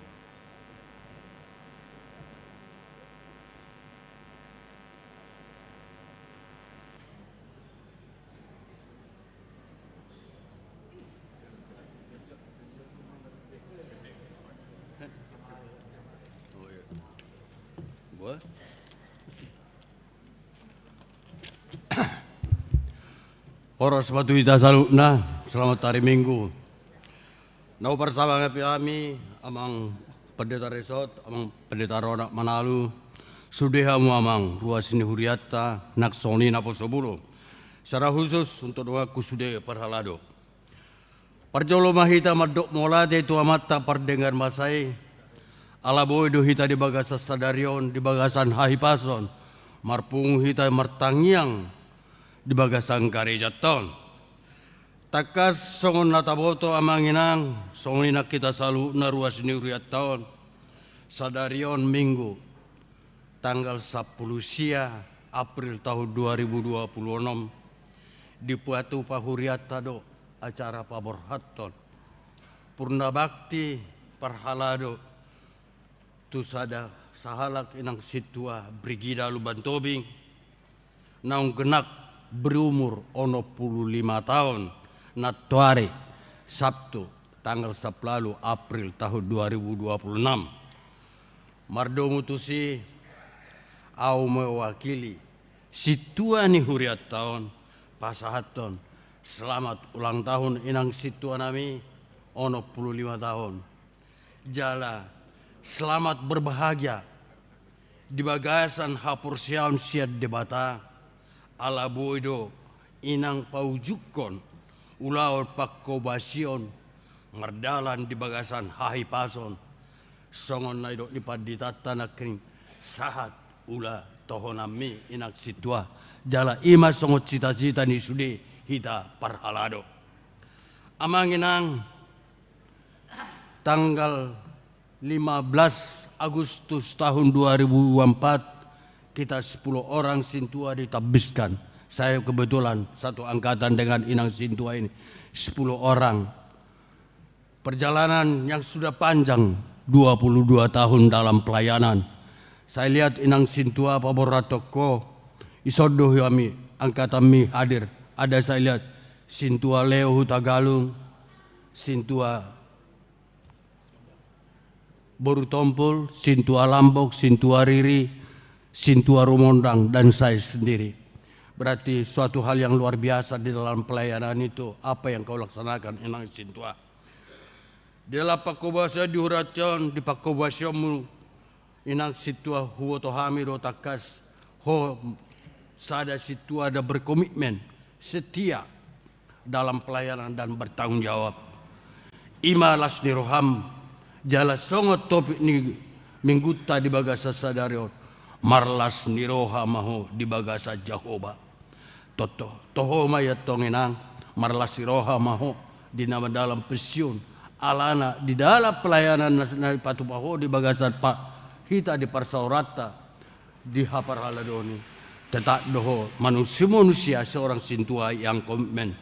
Horos batu ita salutna, selamat hari Minggu. Nau bersama kami, amang pendeta resort, amang pendeta Ronak Manalu, sudehamu amang ruas ini huriata, naksoni naposobulu. Secara khusus untuk doa kusude Parhalado. Parjolo mahita madok molade tu amata pardengar masai, alaboy do hita di bagasa sadarion, di bagasan hahipason, marpung hita martangiang, di bagasan karejaton. Takas songon nataboto amanginang, songon ina kita salu na ruas ni uriat tahun. Sadarion Minggu, tanggal 10 sia April tahun 2026, di Puatu Pahuriata do acara paborhaton. Purna bakti Parhalado, tu sada sahalak inang situa Brigida Lubantobing, naung genak berumur 45 tahun natuare Sabtu tanggal 10 April tahun 2026. Mardo mutusi au mewakili situa ni huriat tahun pasahaton selamat ulang tahun inang situa nami 45 tahun. Jala selamat berbahagia di bagasan hapursiaun siad debata ala boido inang paujukon ulaur pakkobasion ngerdalan di bagasan hahipason songon naido ipaditata nakring sahat ula tohonami inak situa jala ima songot cita-cita ni sude hita Parhalado. Amanginang tanggal 15 Agustus tahun 2024 kita 10 orang sintua ditabiskan. Saya kebetulan satu angkatan dengan inang sintua ini. 10 orang. Perjalanan yang sudah panjang 22 tahun dalam pelayanan. Saya lihat inang sintua paboratoko isodoh kami angkatan mi hadir. Ada saya lihat sintua Leo Hutagalung, sintua Boru Tompul, sintua Lambok, sintua Riri, Sintua Rumondang dan saya sendiri. Berarti suatu hal yang luar biasa di dalam pelayanan itu. Apa yang kau laksanakan inang Sintua. Di dalam pakobasya dihuratan di pakobasyamu inang Sintua huwoto hamiro takas ho sada Sintua ada berkomitmen setia dalam pelayanan dan bertanggung jawab. Ima lasni roham jala songot topik ni mingguta di bagasa sadarion. Marlas niroha maho di bagasa Jahoba. Toho mayat tonginang marlas niroha maho di nama dalam pesiun alana di dalam pelayanan nasional patupaho di bagasan Pak hita di Parsaurata di Parhaladoni. Tetap doho manusia seorang sintua yang komitmen.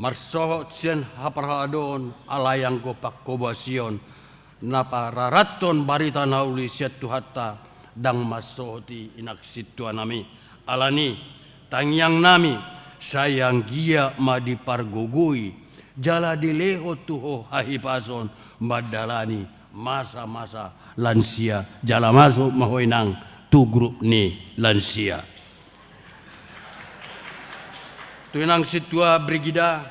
Marsohot sian Parhaladon alayang gopak kobasion napa raraton barita nauli siat tuhata dang masohoti inak situa nami alani tangyang nami sayang gia madi pargogoi jala dileho tuho hahipason madalani masa-masa lansia jala masuk mahoinang tu grup ni lansia tu inang situa Brigida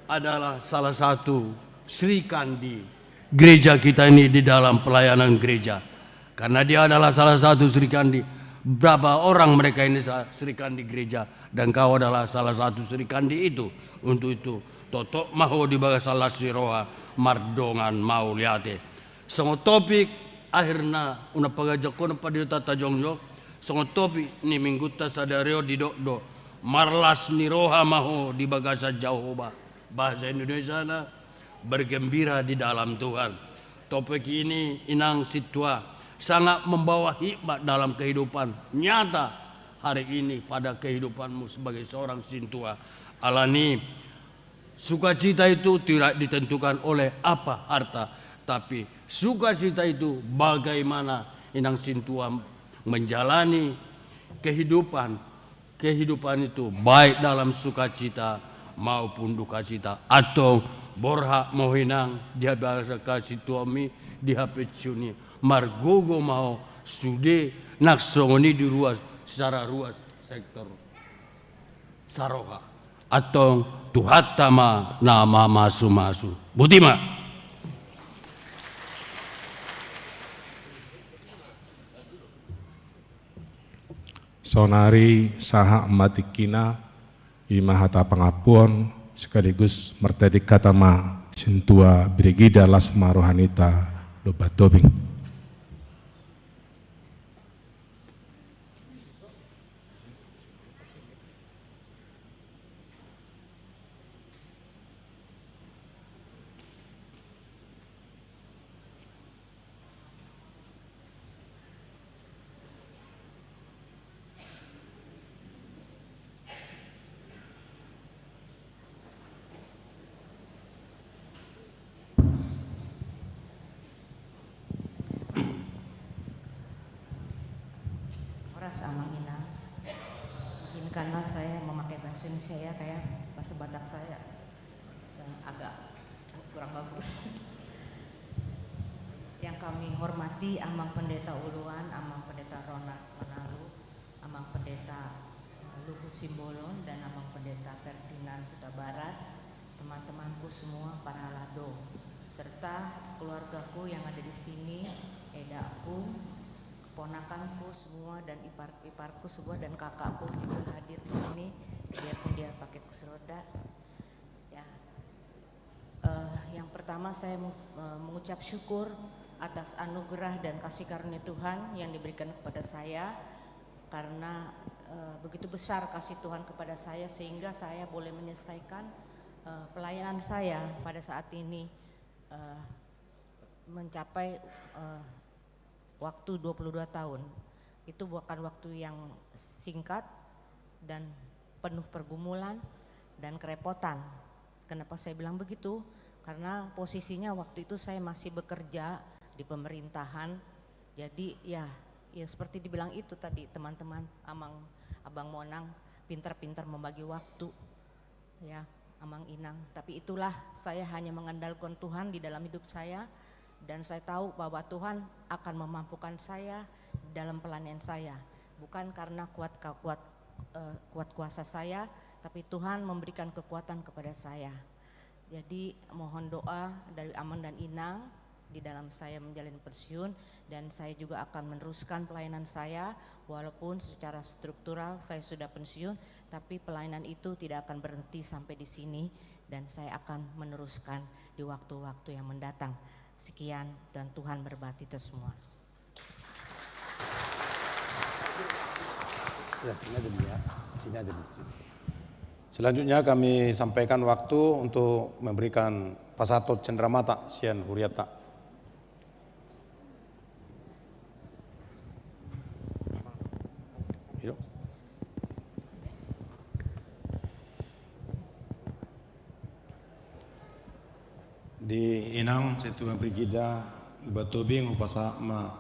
adalah salah satu Sri Kandi gereja kita ini di dalam pelayanan gereja. Karena dia adalah salah satu Sri Kandi. Berapa orang mereka ini Sri Kandi gereja, dan kau adalah salah satu Sri Kandi itu. Untuk itu totok mau dibagasala siroha mardongan mau liate. Songo topik akhirnya una pagajakon pada tata jongjok. Songo topik ni mingguta sadario di do marlas niroha maho di bagasa Jahoba. Bahasa Indonesia na bergembira di dalam Tuhan. Topik ini inang situa sangat membawa hikmat dalam kehidupan nyata hari ini pada kehidupanmu sebagai seorang sintua. Alani, sukacita itu tidak ditentukan oleh apa harta, tapi sukacita itu bagaimana inang sintua menjalani kehidupan itu baik dalam sukacita maupun duka cita. Atau borha mau hinang dia bahasa kasih tuami di HP cuni margogo mau sude naksongoni di ruas secara ruas sektor saroha atau tuhatama nama masu butima. Sonari saha matikina imahata pangapuan sekaligus mertedi katama sintua Brigida Lasma Rohanita Lobatobing. Izinkanlah saya memakai bahasa Indonesia ya, kayak bahasa Batak saya agak kurang bagus. Yang kami hormati Amang Pendeta Uluan, Amang Pendeta Ronald Manalu, Amang Pendeta Luhut Simbolon, dan Amang Pendeta Ferdinand Huta Barat, teman-temanku semua para lado, serta keluargaku yang ada di sini, edaku, keponakanku semua, dan ipar-iparku semua, dan kakakku juga hadir di sini biarpun dia pakai kursi roda. Ya, yang pertama saya mengucap syukur atas anugerah dan kasih karunia Tuhan yang diberikan kepada saya, karena begitu besar kasih Tuhan kepada saya sehingga saya boleh menyelesaikan pelayanan saya pada saat ini mencapai waktu 22 tahun. Itu bukan waktu yang singkat dan penuh pergumulan dan kerepotan. Kenapa saya bilang begitu? Karena posisinya waktu itu saya masih bekerja di pemerintahan. Jadi ya seperti dibilang itu tadi teman-teman, Abang Monang pintar-pintar membagi waktu. Ya, Amang Inang. Tapi itulah, saya hanya mengandalkan Tuhan di dalam hidup saya. Dan saya tahu bahwa Tuhan akan memampukan saya dalam pelayanan saya, bukan karena kuat kuasa saya, tapi Tuhan memberikan kekuatan kepada saya. Jadi mohon doa dari Amang dan Inang di dalam saya menjalani pensiun, dan saya juga akan meneruskan pelayanan saya walaupun secara struktural saya sudah pensiun, tapi pelayanan itu tidak akan berhenti sampai di sini, dan saya akan meneruskan di waktu-waktu yang mendatang. Sekian, dan Tuhan berkati kita semua. Ya, sini aja dulu ya. Sini aja dulu. Selanjutnya kami sampaikan waktu untuk memberikan Pasatot Cendramata Sian Huriata. Di Inang Setua Brigida Batobing upasa ma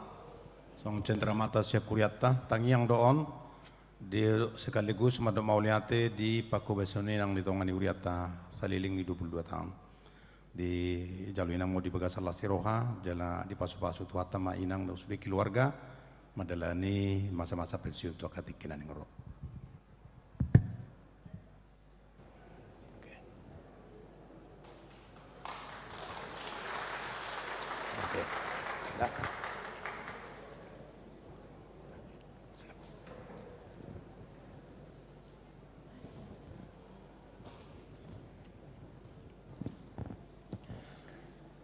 song Cendramata Sian Huriata tangiang doon di sekaligus madam mauliate di Paku Besone nang ditongani Huriata saliling di 22 tahun. Di jalu inang mau dibagasala siroha jala di pasu-pasu tuata ma inang sudah keluarga madalani masa-masa pensiun tu katikinan ngero.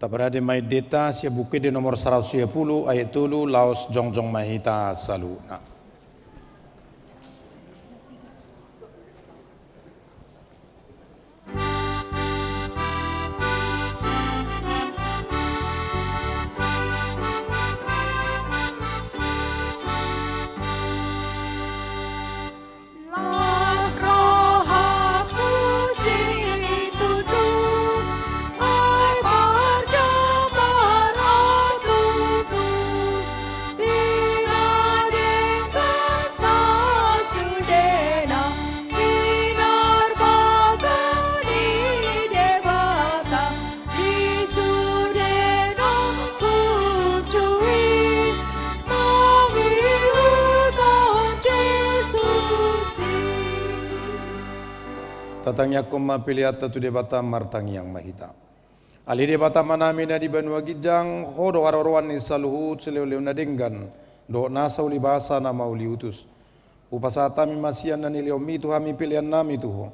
Tabarade mai deta sia buku de nomor 110 ayat 3 laos jongjong mahita saluna. Tatangnya koma piliata tu debata martang yang mahita. Ali debata manami na di Banua Gijang hodo warorwan ni saluhut seleu-leu na denggan do nasa uli bahasa nama uli utus. Upasata mi masian na nilio mitu hami pilihan nami tuho.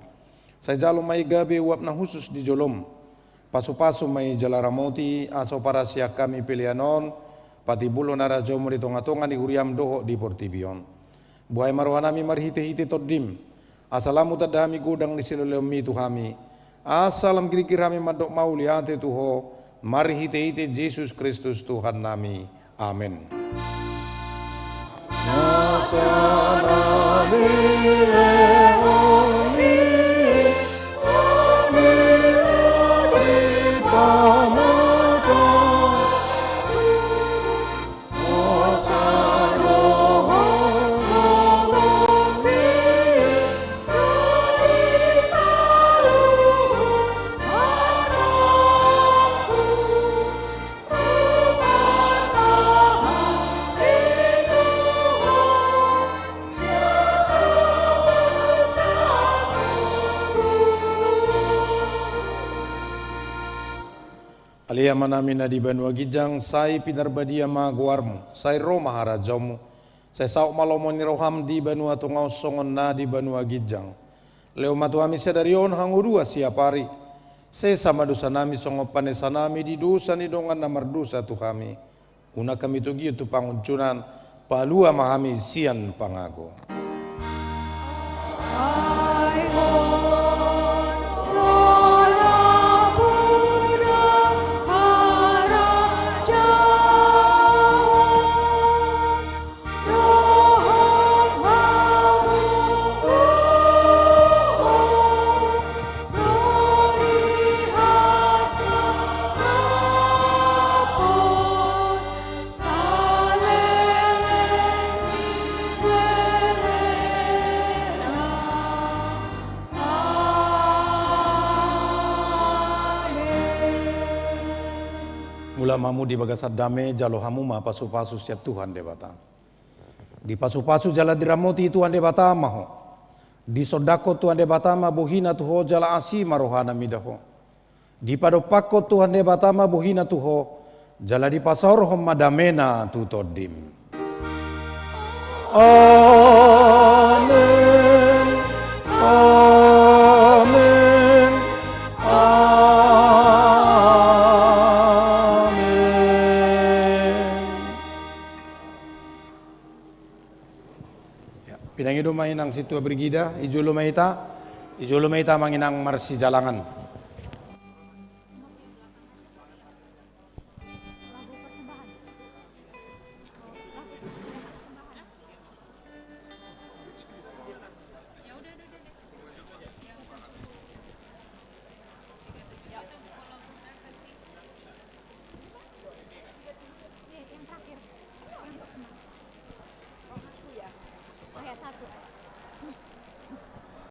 Saya jalo mai gabe uap na khusus di jolom. Pasu-pasu mai jalaramoti aso para siak kami pilihanon pati bulo nara jomo di tonga-tonga di huriam doho di Portibion. Buai marwanami marhite-hite todim. Asalamu tadami gudang di siloleo mitu hami. Asalam kiri-kiri hami madok mauliate tuho. Mari hite-hite Yesus Kristus Tuhan nami. Amin. Alia manamina di Banua Gijang, sai pinarbadia ma guarmu, sai Roma harajamu, sai sauk malomon roham di Banua Tungau songon na di Banua Gijang. Leo matuami sedarion hangurua siapari, sai sama dosa nami songo panesa nami di dosa ni dongan namar dosa tu kami. Una kami tugi tu panguncunan, palua mahami sian pangago. Ulamamu di bagasat dame jalo hamuma pasu-pasu siap Tuhan debata. Di pasu-pasu jala diramoti Tuhan debata maho. Di sodako Tuhan debata ma bohina tuho jala asi marohana midaho. Di padopako Tuhan debata ma bohina tuho jala di pasor hom madamena tutodim. Amen. Amen. Pinangido mainang situa brigida, ijolo maita manginang marsi jalangan.